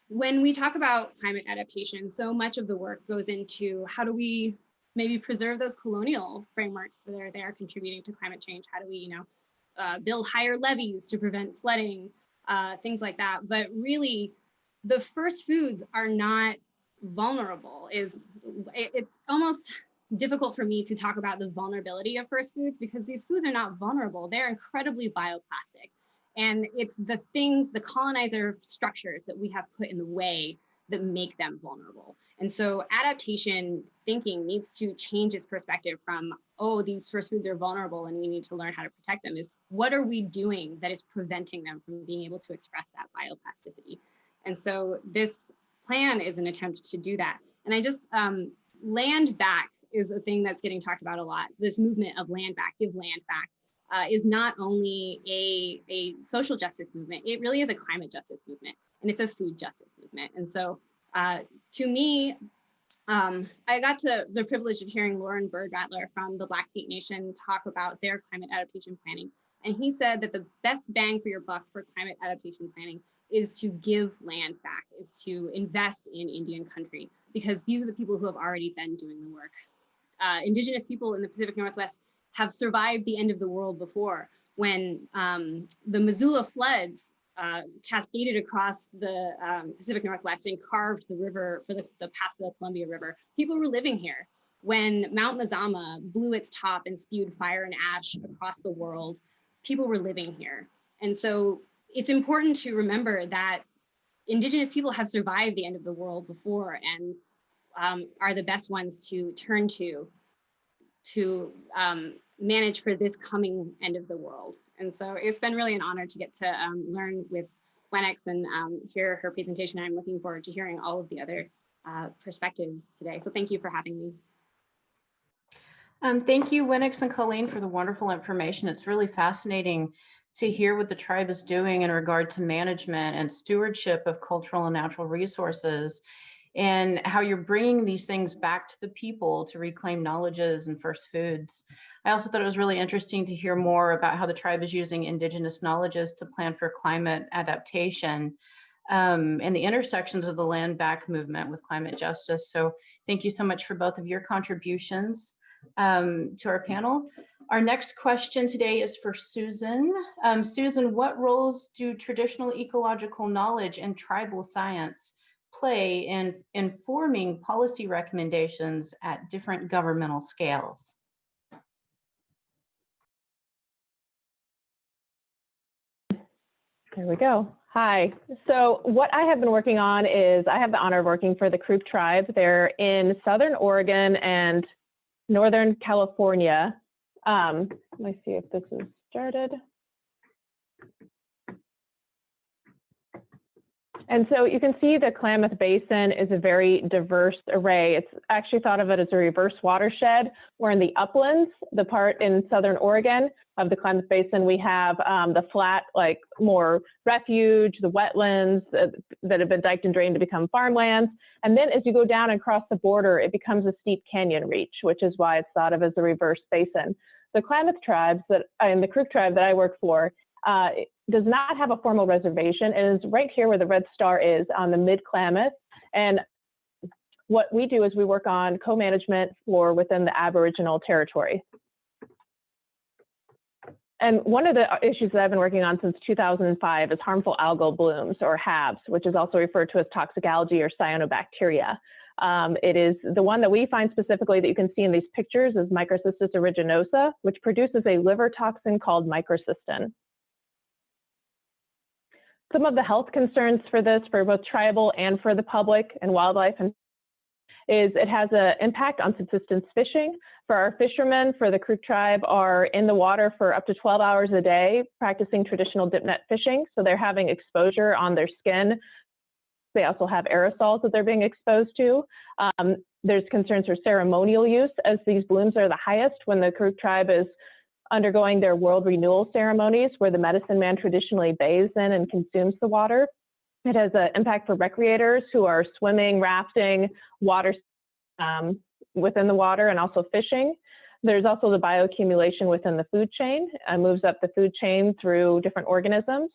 when we talk about climate adaptation, so much of the work goes into how do we maybe preserve those colonial frameworks that are there contributing to climate change? How do we, build higher levees to prevent flooding, things like that? But really, the first foods are not vulnerable. It's almost difficult for me to talk about the vulnerability of first foods because these foods are not vulnerable. They're incredibly bioplastic. And it's the things, the colonizer structures that we have put in the way that make them vulnerable. And so adaptation thinking needs to change its perspective from, oh, these first foods are vulnerable and we need to learn how to protect them, is what are we doing that is preventing them from being able to express that bioplasticity? And so this plan is an attempt to do that. And I just, land back is a thing that's getting talked about a lot. This movement of land back, give land back. Is not only a social justice movement, it really is a climate justice movement, and it's a food justice movement. And so to me, I got the privilege of hearing Lauren Bird-Rattler from the Blackfeet Nation talk about their climate adaptation planning. And he said that the best bang for your buck for climate adaptation planning is to give land back, is to invest in Indian country, because these are the people who have already been doing the work. Indigenous people in the Pacific Northwest have survived the end of the world before, when the Missoula floods cascaded across the Pacific Northwest and carved the river for the path of the Columbia River. People were living here. When Mount Mazama blew its top and spewed fire and ash across the world, people were living here. And so it's important to remember that Indigenous people have survived the end of the world before and are the best ones to turn to manage for this coming end of the world. And so it's been really an honor to get to learn with Wenix and hear her presentation. I'm looking forward to hearing all of the other perspectives today. So thank you for having me. Thank you, Wenix and Colleen, for the wonderful information. It's really fascinating to hear what the tribe is doing in regard to management and stewardship of cultural and natural resources, and how you're bringing these things back to the people to reclaim knowledges and first foods. I also thought it was really interesting to hear more about how the tribe is using indigenous knowledges to plan for climate adaptation and the intersections of the land back movement with climate justice. So thank you so much for both of your contributions to our panel. Our next question today is for Susan. Susan, what roles do traditional ecological knowledge and tribal science play in informing policy recommendations at different governmental scales? There we go. Hi. So what I have been working on is I have the honor of working for the Karuk tribe. They're in Southern Oregon and Northern California. Let me see if this is started. And so you can see the Klamath Basin is a very diverse array. It's actually thought of it as a reverse watershed, where in the uplands, the part in Southern Oregon of the Klamath Basin, we have the flat, like more refuge, the wetlands that have been diked and drained to become farmlands. And then as you go down and cross the border, it becomes a steep canyon reach, which is why it's thought of as a reverse basin. The Klamath tribes and the Karuk tribe that I work for, does not have a formal reservation. It is right here where the red star is on the mid-Klamath. And what we do is we work on co-management for within the Aboriginal territory. And one of the issues that I've been working on since 2005 is harmful algal blooms, or HABs, which is also referred to as toxic algae or cyanobacteria. It is the one that we find specifically that you can see in these pictures is Microcystis aeruginosa, which produces a liver toxin called microcystin. Some of the health concerns for this, for both tribal and for the public and wildlife, is it has an impact on subsistence fishing. For our fishermen, for the Karuk tribe, are in the water for up to 12 hours a day practicing traditional dip net fishing. So they're having exposure on their skin. They also have aerosols that they're being exposed to. There's concerns for ceremonial use, as these blooms are the highest when the Karuk tribe is undergoing their world renewal ceremonies, where the medicine man traditionally bathes in and consumes the water. It has an impact for recreators who are swimming, rafting, water within the water, and also fishing. There's also the bioaccumulation within the food chain. It moves up the food chain through different organisms.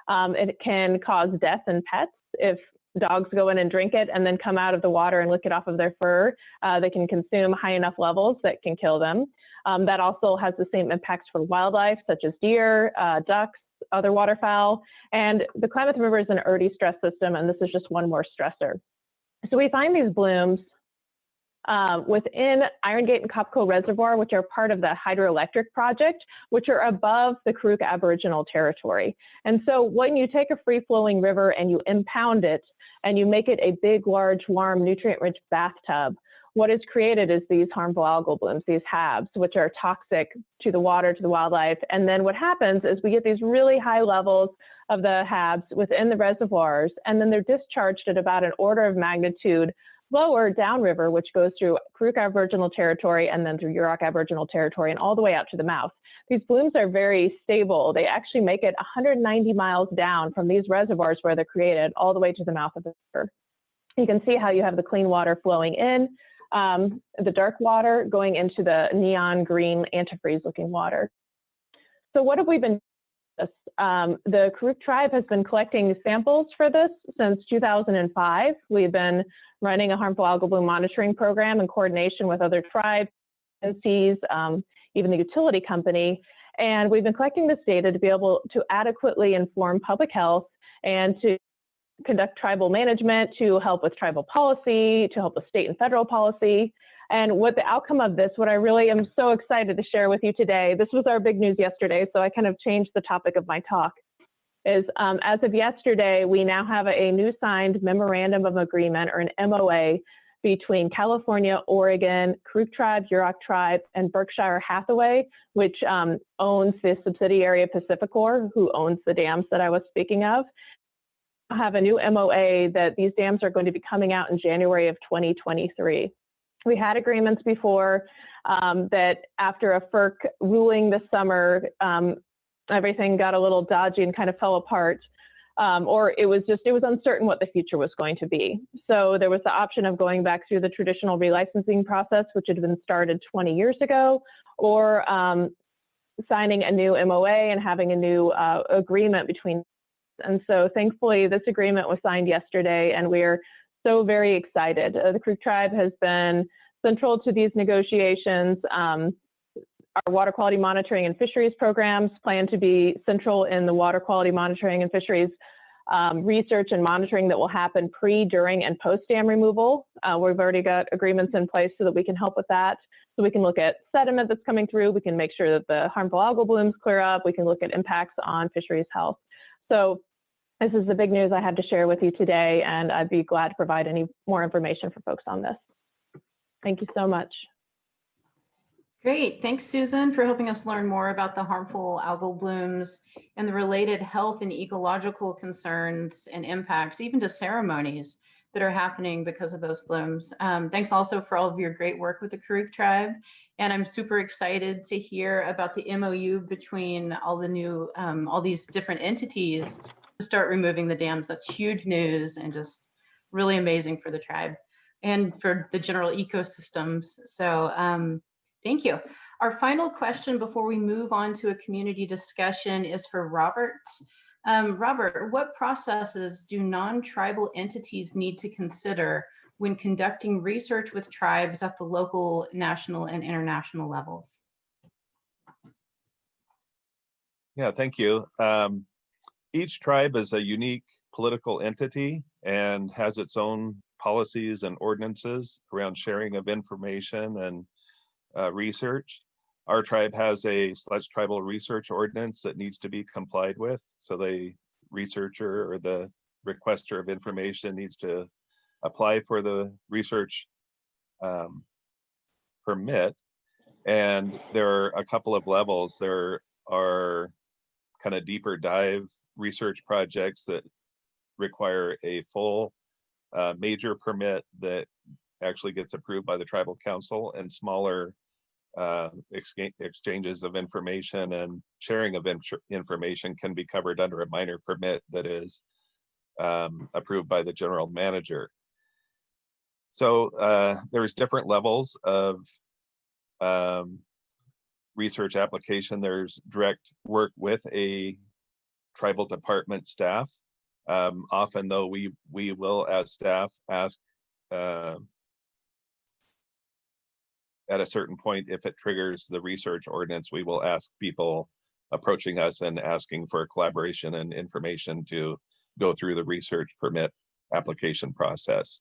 It can cause death in pets. If dogs go in and drink it and then come out of the water and lick it off of their fur, they can consume high enough levels that can kill them. That also has the same impacts for wildlife, such as deer, ducks, other waterfowl. And the Klamath River is an already stressed system, and this is just one more stressor. So we find these blooms within Iron Gate and Copco Reservoir, which are part of the hydroelectric project, which are above the Karuk Aboriginal territory. And so when you take a free-flowing river and you impound it, and you make it a big, large, warm, nutrient-rich bathtub, what is created is these harmful algal blooms, these HABs, which are toxic to the water, to the wildlife. And then what happens is we get these really high levels of the HABs within the reservoirs, and then they're discharged at about an order of magnitude lower downriver, which goes through Karuk Aboriginal territory and then through Yurok Aboriginal territory and all the way out to the mouth. These blooms are very stable. They actually make it 190 miles down from these reservoirs where they're created all the way to the mouth of the river. You can see how you have the clean water flowing in, the dark water going into the neon green antifreeze looking water. So what have we been doing? The Karuk tribe has been collecting samples for this since 2005. We've been running a harmful algal bloom monitoring program in coordination with other tribes, agencies, even the utility company. And we've been collecting this data to be able to adequately inform public health and to conduct tribal management, to help with tribal policy, to help with state and federal policy. And what the outcome of this, what I really am so excited to share with you today, this was our big news yesterday, so I kind of changed the topic of my talk, is as of yesterday, we now have a new signed memorandum of agreement, or an MOA, between California, Oregon, Karuk tribe, Yurok tribe, and Berkshire Hathaway, which owns the subsidiary of PacifiCorp, who owns the dams that I was speaking of. I have a new MOA that these dams are going to be coming out in January of 2023. We had agreements before that after a FERC ruling this summer, everything got a little dodgy and kind of fell apart. Or it was uncertain what the future was going to be. So there was the option of going back through the traditional relicensing process, which had been started 20 years ago, or signing a new MOA and having a new agreement between. And so thankfully this agreement was signed yesterday, and we're so very excited. The Karuk tribe has been central to these negotiations. Our water quality monitoring and fisheries programs plan to be central in the water quality monitoring and fisheries research and monitoring that will happen pre, during, and post dam removal. We've already got agreements in place so that we can help with that. So we can look at sediment that's coming through. We can make sure that the harmful algal blooms clear up. We can look at impacts on fisheries health. So This is the big news I had to share with you today, and I'd be glad to provide any more information for folks on this. Thank you so much. Great. Thanks, Susan, for helping us learn more about the harmful algal blooms and the related health and ecological concerns and impacts, even to ceremonies that are happening because of those blooms. Thanks also for all of your great work with the Karuk tribe. And I'm super excited to hear about the MOU between all the new, all these different entities to start removing the dams. That's huge news and just really amazing for the tribe and for the general ecosystems. So thank you. Our final question before we move on to a community discussion is for Robert. Robert, what processes do non-tribal entities need to consider when conducting research with tribes at the local, national, and international levels? Yeah, thank you. Each tribe is a unique political entity and has its own policies and ordinances around sharing of information and research. Our tribe has a Siletz tribal research ordinance that needs to be complied with. So the researcher or the requester of information needs to apply for the research permit. And there are a couple of levels. There are kind of deeper dive research projects that require a full major permit that actually gets approved by the tribal council, and smaller exchanges of information and sharing of information can be covered under a minor permit that is approved by the general manager. So there's different levels of research application. There's direct work with a tribal department staff. Often though, we will as staff ask at a certain point, if it triggers the research ordinance, we will ask people approaching us and asking for collaboration and information to go through the research permit application process.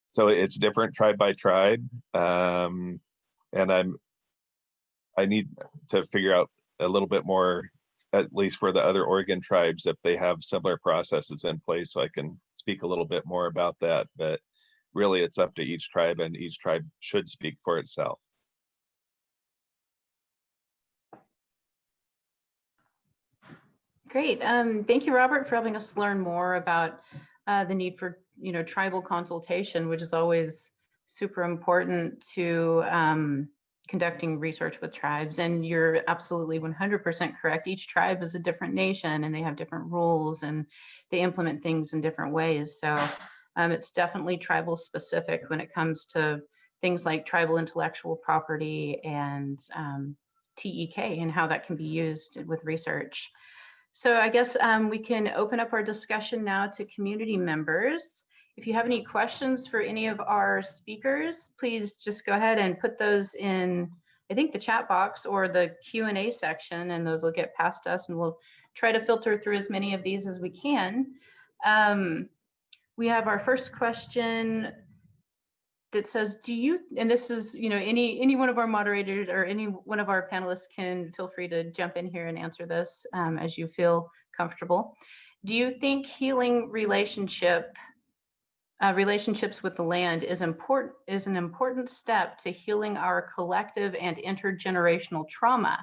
So it's different tribe by tribe. And I need to figure out a little bit more, at least for the other Oregon tribes, if they have similar processes in place, so I can speak a little bit more about that. But really, it's up to each tribe, and each tribe should speak for itself. Great. Thank you, Robert, for helping us learn more about the need for tribal consultation, which is always super important to conducting research with tribes. And you're absolutely 100% correct. Each tribe is a different nation, and they have different rules, and they implement things in different ways. So it's definitely tribal specific when it comes to things like tribal intellectual property and TEK and how that can be used with research. So I guess we can open up our discussion now to community members. If you have any questions for any of our speakers, please just go ahead and put those in, I think, the chat box or the Q&A section, and those will get past us, and we'll try to filter through as many of these as we can. We have our first question that says, do you, and this is, any one of our moderators or any one of our panelists can feel free to jump in here and answer this as you feel comfortable. Do you think healing relationships with the land is an important step to healing our collective and intergenerational trauma?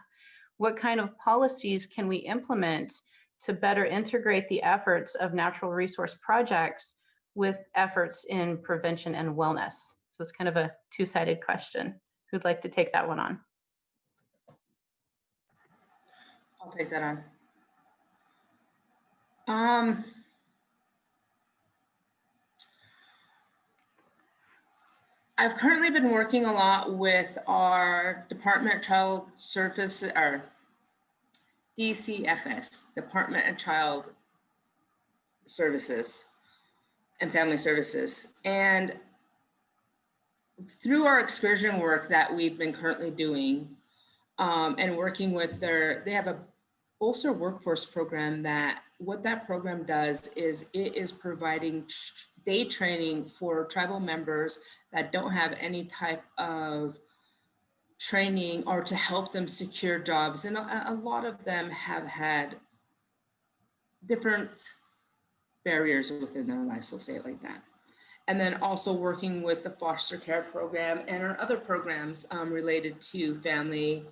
What kind of policies can we implement to better integrate the efforts of natural resource projects with efforts in prevention and wellness? So it's kind of a two-sided question. Who'd like to take that one on? I'll take that on. I've currently been working a lot with our Department of Child Services, or DCFS, Department of Child Services and Family Services. And through our excursion work that we've been currently doing and working with they have a bolster workforce program that what that program does is it is providing day training for tribal members that don't have any type of training or to help them secure jobs. And a lot of them have had different barriers within their lives, we'll say it like that. And then also working with the foster care program and our other programs related to family.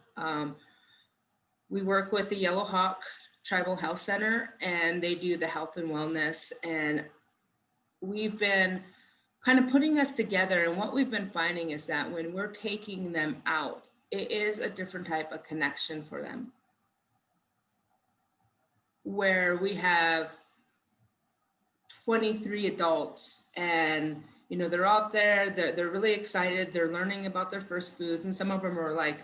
We work with the Yellow Hawk Tribal Health Center, and they do the health and wellness. And we've been kind of putting us together. And what we've been finding is that when we're taking them out, it is a different type of connection for them, where we have 23 adults, and they're out there, they're really excited, they're learning about their first foods, and some of them are like,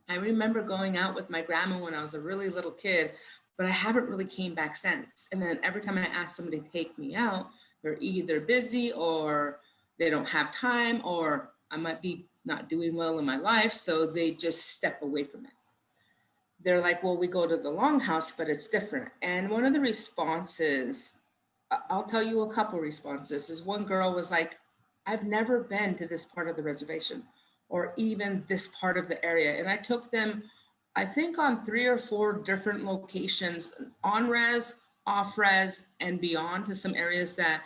I remember going out with my grandma when I was a really little kid, but I haven't really came back since. And then every time I ask somebody to take me out, they're either busy or they don't have time, or I might be not doing well in my life, so they just step away from it. They're like, well, we go to the longhouse, but it's different. And one of the responses, I'll tell you a couple responses, is one girl was like, I've never been to this part of the reservation or even this part of the area. And I took them, I think, on 3 or 4 different locations, on res, off res, and beyond, to some areas that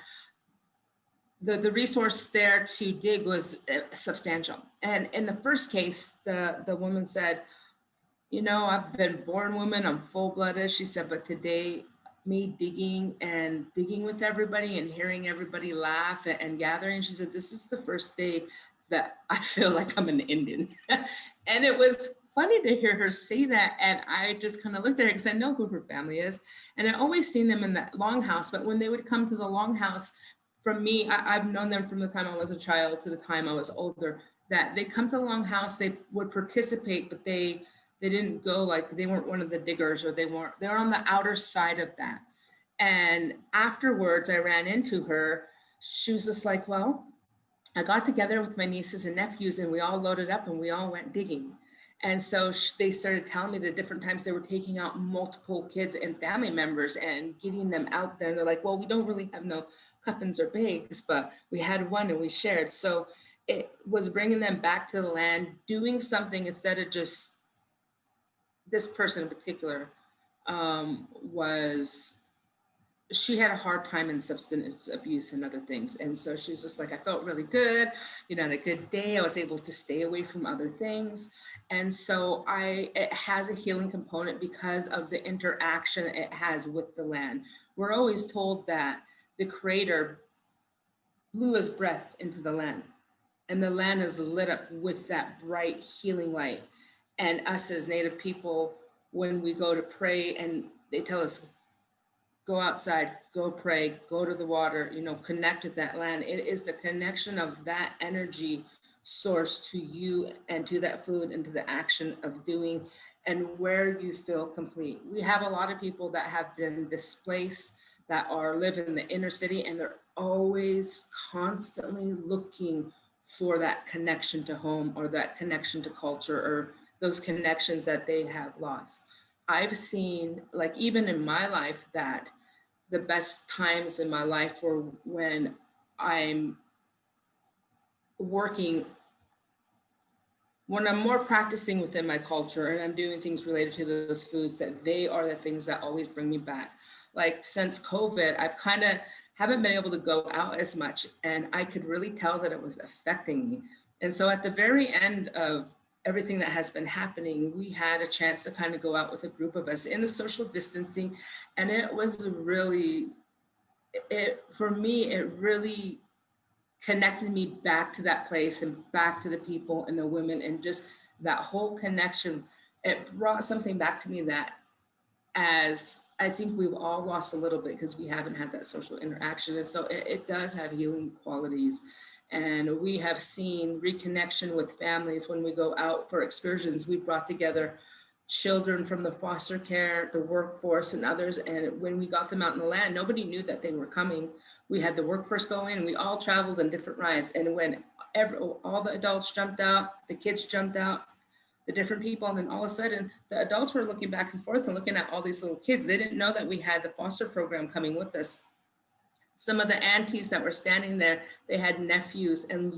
the resource there to dig was substantial. And in the first case, the woman said, I've been born woman, I'm full-blooded. She said, but today, me digging with everybody and hearing everybody laugh and gathering, she said, this is the first day that I feel like I'm an Indian. And it was funny to hear her say that. And I just kind of looked at her because I know who her family is. And I always seen them in that longhouse. But when they would come to the longhouse, from me, I've known them from the time I was a child to the time I was older, that they come to the longhouse, they would participate, but they didn't go, like, they weren't one of the diggers, or they're on the outer side of that. And afterwards I ran into her. She was just like, well, I got together with my nieces and nephews and we all loaded up and we all went digging. And so they started telling me the different times they were taking out multiple kids and family members and getting them out there. And they're like, well, we don't really have no cuppins or bags, but we had one and we shared. So it was bringing them back to the land, doing something instead of just, this person in particular she had a hard time in substance abuse and other things. And so she's just like, I felt really good, had a good day. I was able to stay away from other things. And so it has a healing component because of the interaction it has with the land. We're always told that the Creator blew his breath into the land, and the land is lit up with that bright healing light. And us as Native people, when we go to pray and they tell us, go outside, go pray, go to the water, connect with that land. It is the connection of that energy source to you and to that food and to the action of doing, and where you feel complete. We have a lot of people that have been displaced that live in the inner city, and they're always constantly looking for that connection to home or that connection to culture or those connections that they have lost. I've seen, like, even in my life, that the best times in my life were when I'm more practicing within my culture and I'm doing things related to those foods, that they are the things that always bring me back. Like, since COVID, I've kind of haven't been able to go out as much, and I could really tell that it was affecting me. And so at the very end of everything that has been happening, we had a chance to kind of go out with a group of us in the social distancing. And it was really, for me, it really connected me back to that place and back to the people and the women, and just that whole connection. It brought something back to me that, as I think we've all lost a little bit because we haven't had that social interaction. And so it does have healing qualities. And we have seen reconnection with families when we go out for excursions. We brought together children from the foster care, the workforce, and others. And when we got them out in the land, nobody knew that they were coming. We had the workforce going, and we all traveled in different rides. And when all the adults jumped out, the kids jumped out, the different people, and then all of a sudden, the adults were looking back and forth and looking at all these little kids. They didn't know that we had the foster program coming with us. Some of the aunties that were standing there, they had nephews and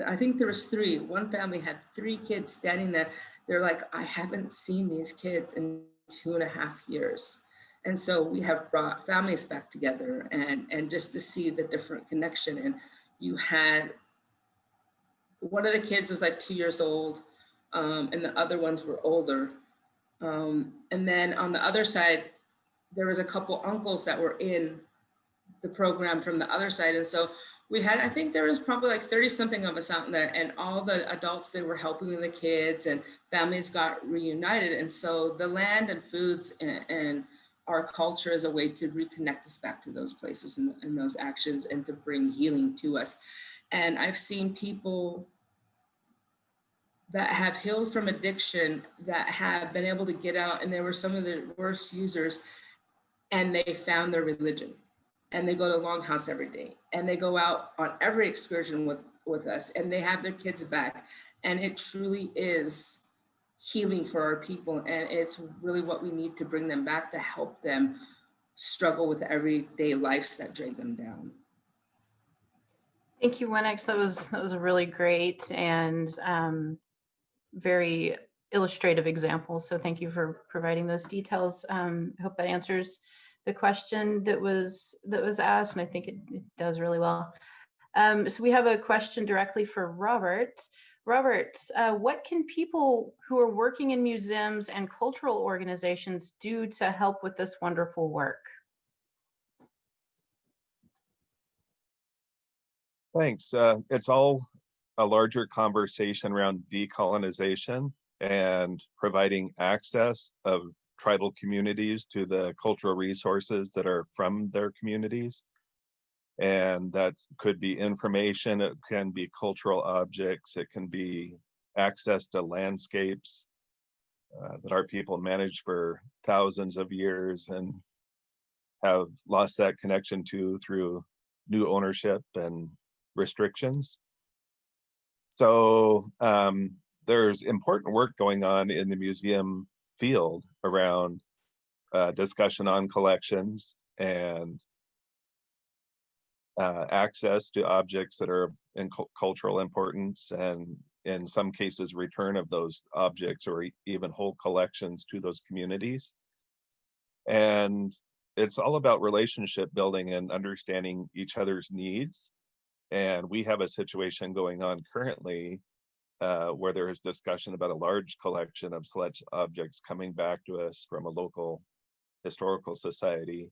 I think there was 3. One family had 3 kids standing there. They're like, I haven't seen these kids in 2.5 years. And so we have brought families back together and just to see the different connection. And you had, one of the kids was like 2 years old, and the other ones were older. And then on the other side, there was a couple uncles that were in the program from the other side. And so we had, I think there was probably like 30 something of us out there, and all the adults, they were helping the kids, and families got reunited. And so the land and foods and our culture is a way to reconnect us back to those places and those actions, and to bring healing to us. And I've seen people that have healed from addiction, that have been able to get out, and they were some of the worst users, and they found their religion, and they go to Longhouse every day, and they go out on every excursion with us, and they have their kids back. And it truly is healing for our people, and it's really what we need to bring them back, to help them struggle with everyday lives that drag them down. Thank you, Wenix. That was a really great and very illustrative example. So thank you for providing those details. I hope that answers the question that was asked, and I think it does really well. So we have a question directly for Robert. Robert, what can people who are working in museums and cultural organizations do to help with this wonderful work? Thanks. It's all a larger conversation around decolonization and providing access of tribal communities to the cultural resources that are from their communities. And that could be information, it can be cultural objects, it can be access to landscapes that our people managed for thousands of years and have lost that connection to through new ownership and restrictions. So there's important work going on in the museum field around discussion on collections and access to objects that are of cultural importance, and in some cases return of those objects or even whole collections to those communities. And it's all about relationship building and understanding each other's needs. And we have a situation going on currently where there is discussion about a large collection of Siletz objects coming back to us from a local historical society.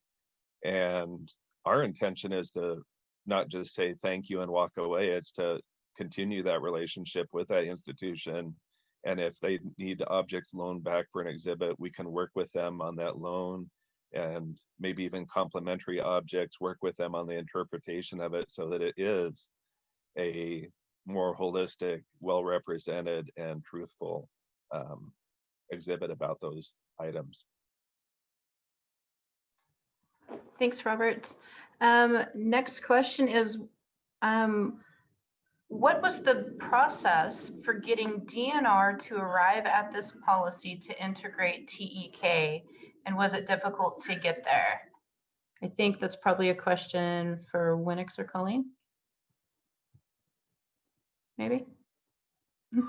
And our intention is to not just say thank you and walk away, it's to continue that relationship with that institution. And if they need objects loaned back for an exhibit, we can work with them on that loan, and maybe even complementary objects, work with them on the interpretation of it so that it is a more holistic, well-represented, and truthful exhibit about those items. Thanks, Robert. Next question is, what was the process for getting DNR to arrive at this policy to integrate TEK, and was it difficult to get there? I think that's probably a question for Wenix or Colleen. Maybe? I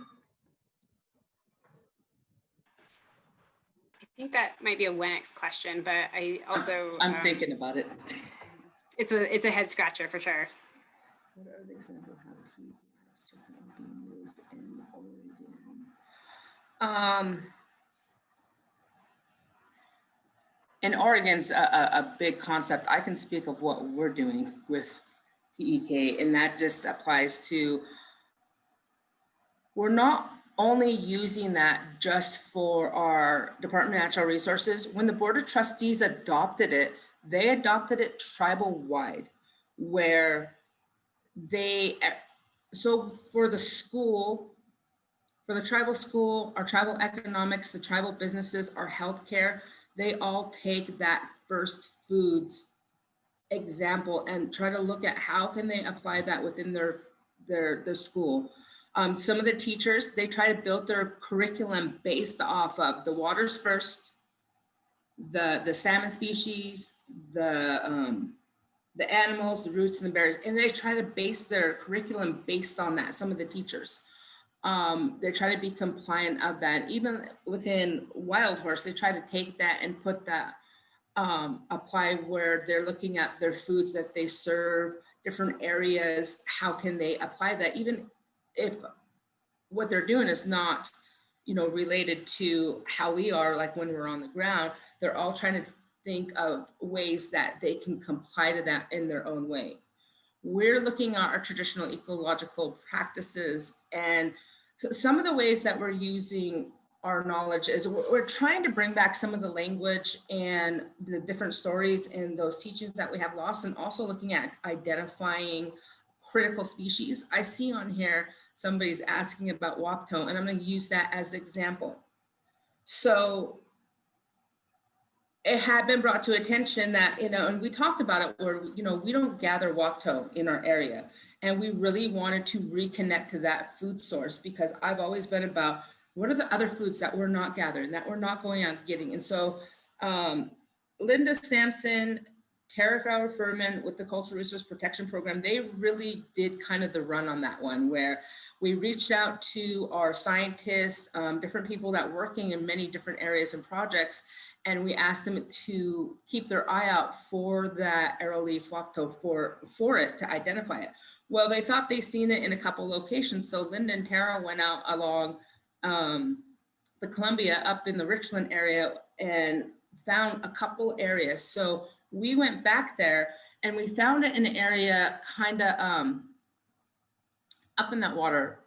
think that might be a Wenix question, but I also I'm thinking about it. It's a head scratcher for sure. What are the examples of how TEK being used in Oregon? In Oregon's a big concept. I can speak of what we're doing with TEK, and that just applies to, we're not only using that just for our Department of Natural Resources. When the Board of Trustees adopted it, they adopted it tribal-wide, where they, so for the school, for the tribal school, our tribal economics, the tribal businesses, our healthcare, they all take that first foods example and try to look at how can they apply that within their school. Some of the teachers, they try to build their curriculum based off of the waters first, the salmon species, the animals, the roots and the berries, and they try to base their curriculum based on that. Some of the teachers, they try to be compliant of that. Even within Wild Horse, they try to take that and put that apply, where they're looking at their foods that they serve, different areas, how can they apply that, even if what they're doing is not, related to how we are, like when we're on the ground. They're all trying to think of ways that they can comply to that in their own way. We're looking at our traditional ecological practices, and so some of the ways that we're using our knowledge is we're trying to bring back some of the language and the different stories in those teachings that we have lost, and also looking at identifying critical species. I see on here somebody's asking about Wapto, and I'm going to use that as an example. So it had been brought to attention that, and we talked about it, where, we don't gather Wapto in our area. And we really wanted to reconnect to that food source, because I've always been about, what are the other foods that we're not gathering, that we're not going out getting? And so Linda Sampson, Tara Furman with the Cultural Resource Protection Program, they really did kind of the run on that one, where we reached out to our scientists, different people that working in many different areas and projects, and we asked them to keep their eye out for that arrowleaf Wapto for it, to identify it. Well, they thought they seen it in a couple locations, so Linda and Tara went out along the Columbia up in the Richland area and found a couple areas. So we went back there and we found it in an area kind of up in that water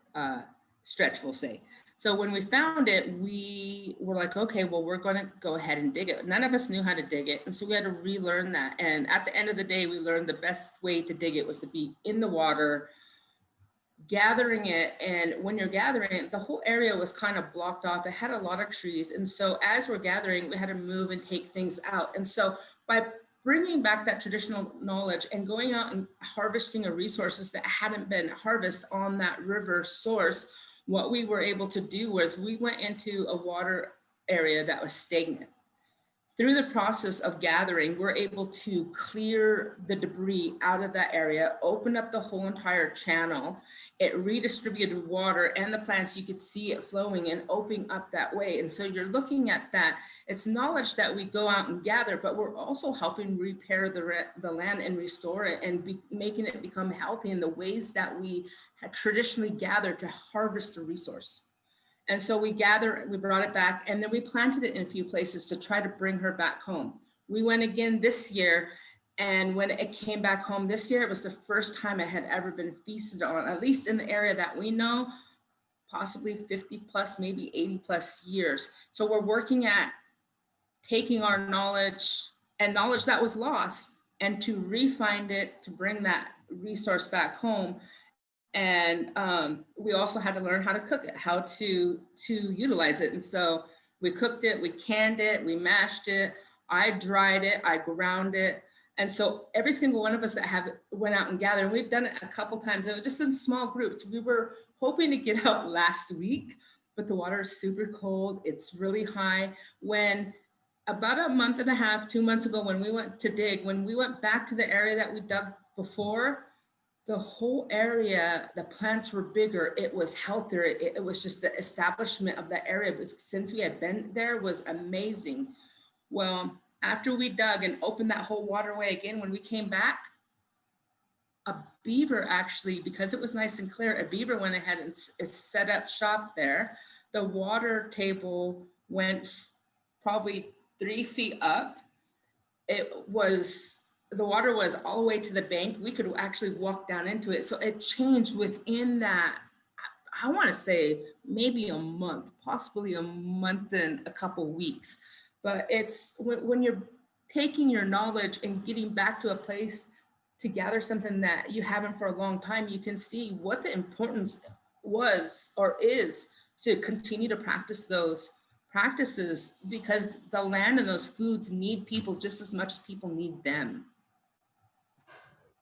stretch, we'll say. So when we found it, we were like, okay, well, we're going to go ahead and dig it. None of us knew how to dig it. And so we had to relearn that. And at the end of the day, we learned the best way to dig it was to be in the water, gathering it. And when you're gathering it, the whole area was kind of blocked off. It had a lot of trees. And so as we're gathering, we had to move and take things out. And so by bringing back that traditional knowledge and going out and harvesting of resources that hadn't been harvested on that river source, what we were able to do was we went into a water area that was stagnant. Through the process of gathering, we're able to clear the debris out of that area, open up the whole entire channel. It redistributed water and the plants, you could see it flowing and opening up that way. And so you're looking at that. It's knowledge that we go out and gather, but we're also helping repair the land and restore it and making it become healthy in the ways that we had traditionally gathered to harvest the resource. And so we brought it back, and then we planted it in a few places to try to bring her back home. We went again this year, and when it came back home this year, it was the first time it had ever been feasted on, at least in the area that we know, possibly 50 plus, maybe 80 plus years. So we're working at taking our knowledge and knowledge that was lost and to re-find it, to bring that resource back home. And we also had to learn how to cook it, how to utilize it. And so we cooked it, we canned it, we mashed it, I dried it, I ground it. And so every single one of us that went out and gathered, and we've done it a couple times, it was just in small groups. We were hoping to get out last week, but the water is super cold, it's really high. When about a month and a half, 2 months ago, when we went to dig, when we went back to the area that we dug before, the whole area, the plants were bigger, it was healthier, it was just the establishment of that area, but since we had been there, was amazing. Well, after we dug and opened that whole waterway again, when we came back, a beaver actually, because it was nice and clear, a beaver went ahead and set up shop there. The water table went probably 3 feet up. The water was all the way to the bank. We could actually walk down into it. So it changed within that, I want to say maybe a month, possibly a month and a couple weeks. But it's when you're taking your knowledge and getting back to a place to gather something that you haven't for a long time, you can see what the importance was or is to continue to practice those practices, because the land and those foods need people just as much as people need them.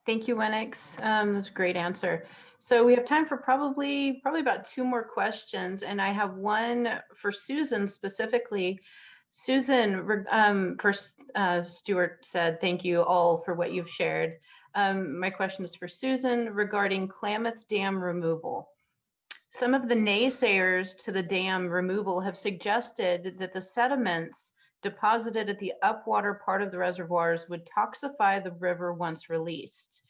Thank you, Wenix. That's a great answer. So we have time for probably about 2 more questions, and I have one for Susan specifically. Susan, first Stuart said, thank you all for what you've shared. My question is for Susan regarding Klamath Dam removal. Some of the naysayers to the dam removal have suggested that the sediments deposited at the upwater part of the reservoirs would toxify the river once released.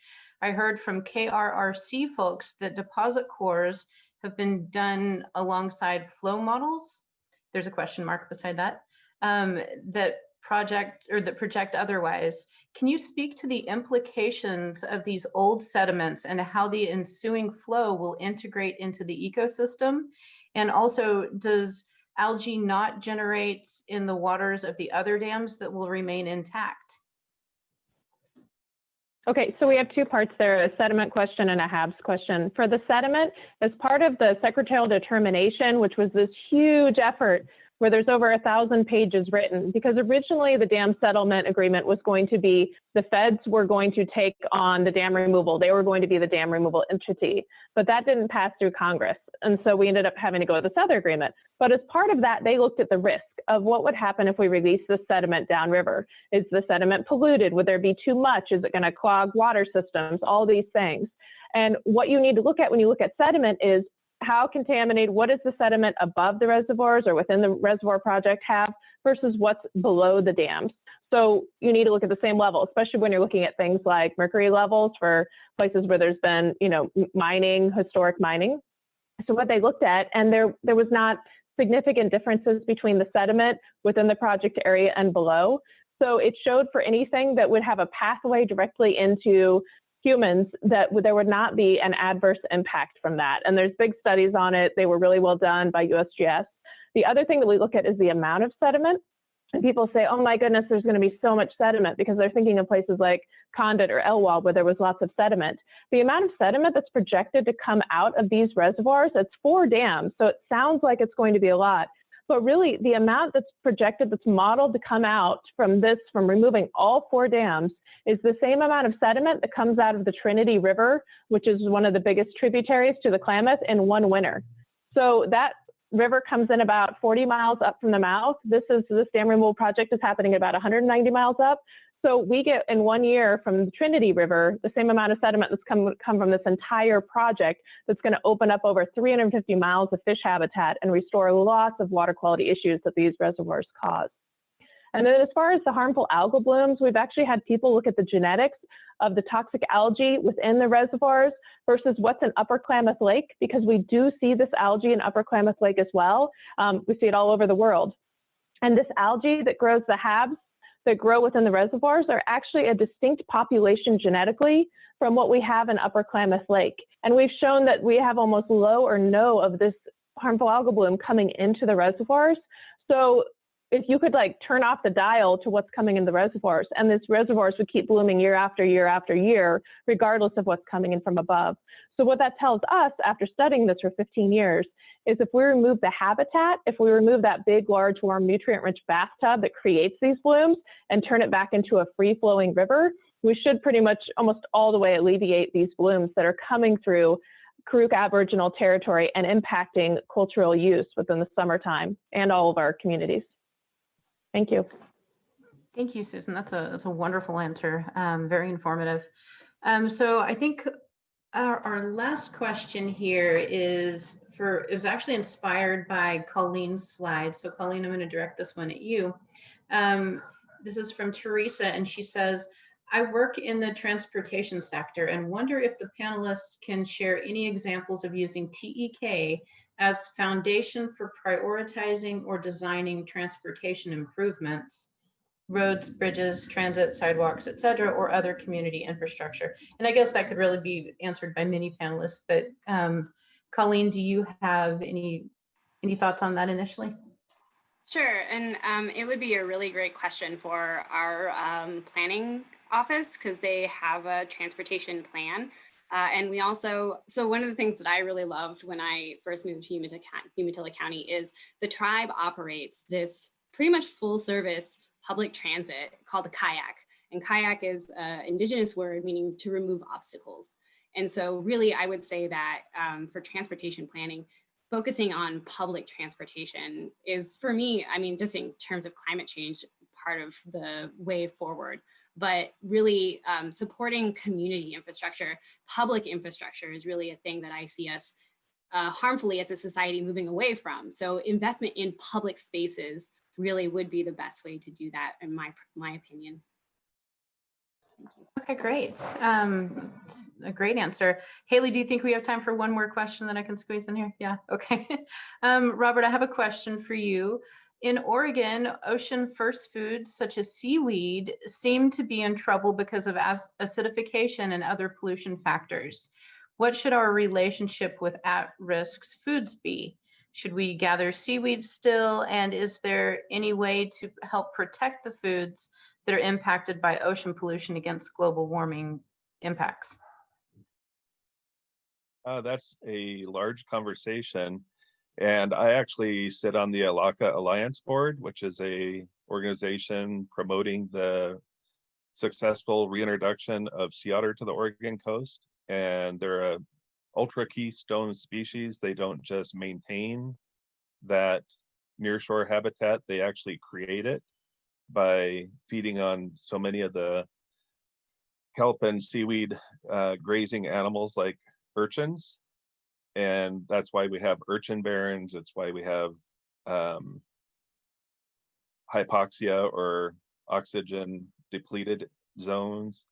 I heard from KRRC folks that deposit cores have been done alongside flow models. There's a question mark beside that, that project otherwise. Can you speak to the implications of these old sediments and how the ensuing flow will integrate into the ecosystem? And also, does algae not generate in the waters of the other dams that will remain intact? Okay, so we have two parts there, a sediment question and a HABs question. For the sediment, as part of the secretarial determination, which was this huge effort where there's over 1,000 pages written, because originally the dam settlement agreement was going to be, the feds were going to take on the dam removal. They were going to be the dam removal entity, but that didn't pass through Congress. And so we ended up having to go with this other agreement. But as part of that, they looked at the risk of what would happen if we release the sediment downriver. Is the sediment polluted? Would there be too much? Is it gonna clog water systems? All these things. And what you need to look at when you look at sediment is how contaminated, what does the sediment above the reservoirs or within the reservoir project have versus what's below the dams. So you need to look at the same level, especially when you're looking at things like mercury levels for places where there's been, mining, historic mining. So what they looked at, and there was not significant differences between the sediment within the project area and below. So it showed for anything that would have a pathway directly into humans that there would not be an adverse impact from that. And there's big studies on it. They were really well done by USGS. The other thing that we look at is the amount of sediment. And people say, oh my goodness, there's going to be so much sediment, because they're thinking of places like Condit or Elwald where there was lots of sediment. The amount of sediment that's projected to come out of these reservoirs, it's 4 dams. So it sounds like it's going to be a lot. But really, the amount that's projected, that's modeled to come out from removing all 4 dams, is the same amount of sediment that comes out of the Trinity River, which is one of the biggest tributaries to the Klamath, in one winter. So that river comes in about 40 miles up from the mouth. This dam removal project is happening about 190 miles up. So we get in 1 year from the Trinity River the same amount of sediment that's come from this entire project that's going to open up over 350 miles of fish habitat and restore lots of water quality issues that these reservoirs cause. And then as far as the harmful algal blooms, we've actually had people look at the genetics of the toxic algae within the reservoirs versus what's in Upper Klamath Lake, because we do see this algae in Upper Klamath Lake as well. We see it all over the world. And this algae that grows the HABs that grow within the reservoirs are actually a distinct population genetically from what we have in Upper Klamath Lake. And we've shown that we have almost low or no of this harmful algal bloom coming into the reservoirs. So if you could turn off the dial to what's coming in the reservoirs, and these reservoirs would keep blooming year after year after year, regardless of what's coming in from above. So what that tells us, after studying this for 15 years, is if we remove the habitat, if we remove that big, large, warm, nutrient-rich bathtub that creates these blooms and turn it back into a free-flowing river, we should pretty much almost all the way alleviate these blooms that are coming through Karuk Aboriginal territory and impacting cultural use within the summertime and all of our communities. Thank you. Thank you, Susan. That's a wonderful answer. Very informative. So I think our last question here is it was actually inspired by Colleen's slide. So Colleen, I'm going to direct this one at you. This is from Teresa, and she says, I work in the transportation sector and wonder if the panelists can share any examples of using TEK as foundation for prioritizing or designing transportation improvements, roads, bridges, transit, sidewalks, et cetera, or other community infrastructure. And I guess that could really be answered by many panelists, but Colleen, do you have any thoughts on that initially? Sure, and it would be a really great question for our planning office, because they have a transportation plan. And we also, so one of the things that I really loved when I first moved to Umatilla County is the tribe operates this pretty much full service public transit called the kayak. And kayak is an Indigenous word meaning to remove obstacles. And so really, I would say that for transportation planning, focusing on public transportation is, for me, I mean, just in terms of climate change, part of the way forward. But really supporting community infrastructure, public infrastructure is really a thing that I see us harmfully as a society moving away from. So investment in public spaces really would be the best way to do that, in my opinion. Thank you. Okay, great. A great answer. Haley, do you think we have time for one more question that I can squeeze in here? Yeah, okay. Robert, I have a question for you. In Oregon, ocean first foods such as seaweed seem to be in trouble because of acidification and other pollution factors. What should our relationship with at-risk foods be? Should we gather seaweed still? And is there any way to help protect the foods that are impacted by ocean pollution against global warming impacts? That's a large conversation. And I actually sit on the Alaka Alliance Board, which is a organization promoting the successful reintroduction of sea otter to the Oregon coast. And they're a ultra keystone species. They don't just maintain that nearshore habitat, they actually create it by feeding on so many of the kelp and seaweed grazing animals like urchins. And that's why we have urchin barrens. It's why we have hypoxia or oxygen depleted zones.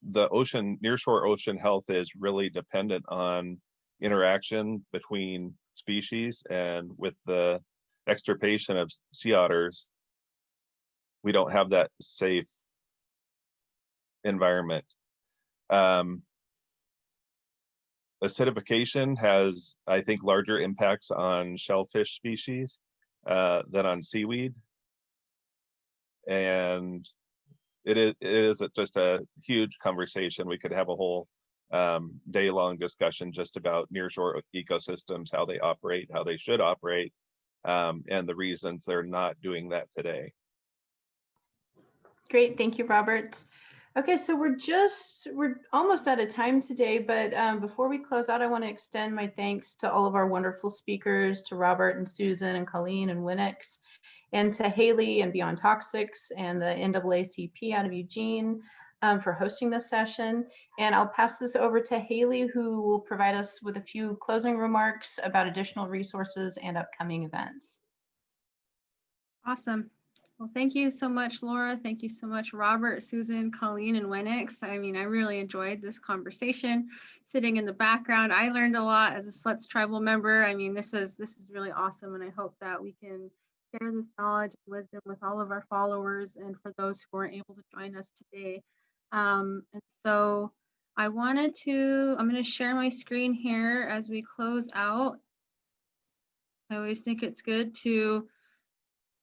The ocean, nearshore ocean health is really dependent on interaction between species, and with the extirpation of sea otters, we don't have that safe environment. Acidification has, I think, larger impacts on shellfish species than on seaweed. And it is just a huge conversation. We could have a whole day-long discussion just about nearshore ecosystems, how they operate, how they should operate, and the reasons they're not doing that today. Great, thank you, Robert. Okay, so we're almost out of time today, but before we close out, I want to extend my thanks to all of our wonderful speakers, to Robert and Susan and Colleen and Wenix, and to Haley and Beyond Toxics and the NAACP out of Eugene for hosting this session. And I'll pass this over to Haley, who will provide us with a few closing remarks about additional resources and upcoming events. Awesome. Well, thank you so much, Laura. Thank you so much, Robert, Susan, Colleen, and Wenix. I mean, I really enjoyed this conversation. Sitting in the background, I learned a lot as a Siletz tribal member. I mean, this is really awesome, and I hope that we can share this knowledge and wisdom with all of our followers and for those who weren't able to join us today. And so I'm going to share my screen here as we close out. I always think it's good to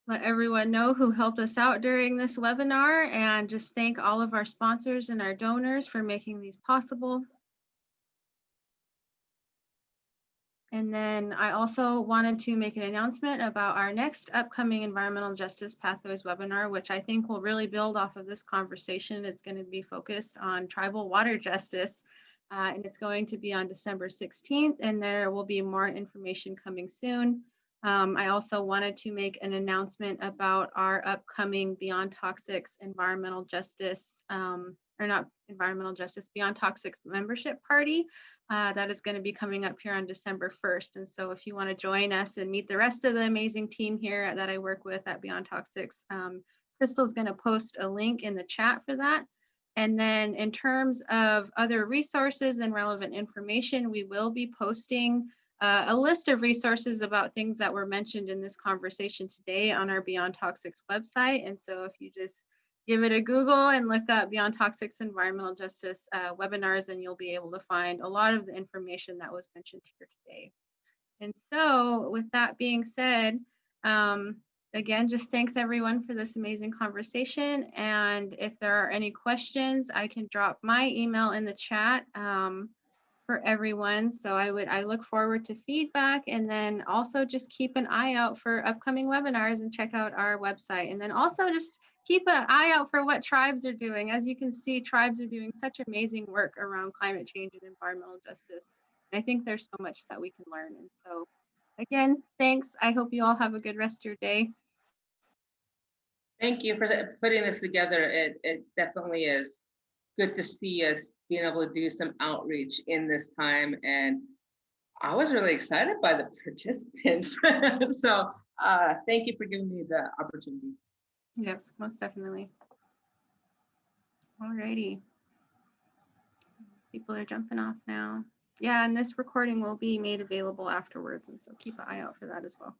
let everyone know who helped us out during this webinar, and just thank all of our sponsors and our donors for making these possible. And then I also wanted to make an announcement about our next upcoming Environmental Justice Pathways webinar, which I think will really build off of this conversation. It's going to be focused on tribal water justice, and it's going to be on December 16th, and there will be more information coming soon. I also wanted to make an announcement about our upcoming Beyond Toxics Environmental Justice, Beyond Toxics membership party that is going to be coming up here on December 1st. And so if you want to join us and meet the rest of the amazing team here that I work with at Beyond Toxics, Crystal's going to post a link in the chat for that. And then in terms of other resources and relevant information, we will be posting a list of resources about things that were mentioned in this conversation today on our Beyond Toxics website. And so if you just give it a Google and look up Beyond Toxics Environmental Justice webinars, and you'll be able to find a lot of the information that was mentioned here today. And so with that being said, again, just thanks everyone for this amazing conversation. And if there are any questions, I can drop my email in the chat for everyone. So I look forward to feedback, and then also just keep an eye out for upcoming webinars and check out our website. And then also just keep an eye out for what tribes are doing. As you can see, tribes are doing such amazing work around climate change and environmental justice. And I think there's so much that we can learn. And so again, thanks. I hope you all have a good rest of your day. Thank you for putting this together. It definitely is good to see us being able to do some outreach in this time. And I was really excited by the participants. So Thank you for giving me the opportunity. Yes, most definitely. Alrighty. People are jumping off now. Yeah, and this recording will be made available afterwards, and so keep an eye out for that as well.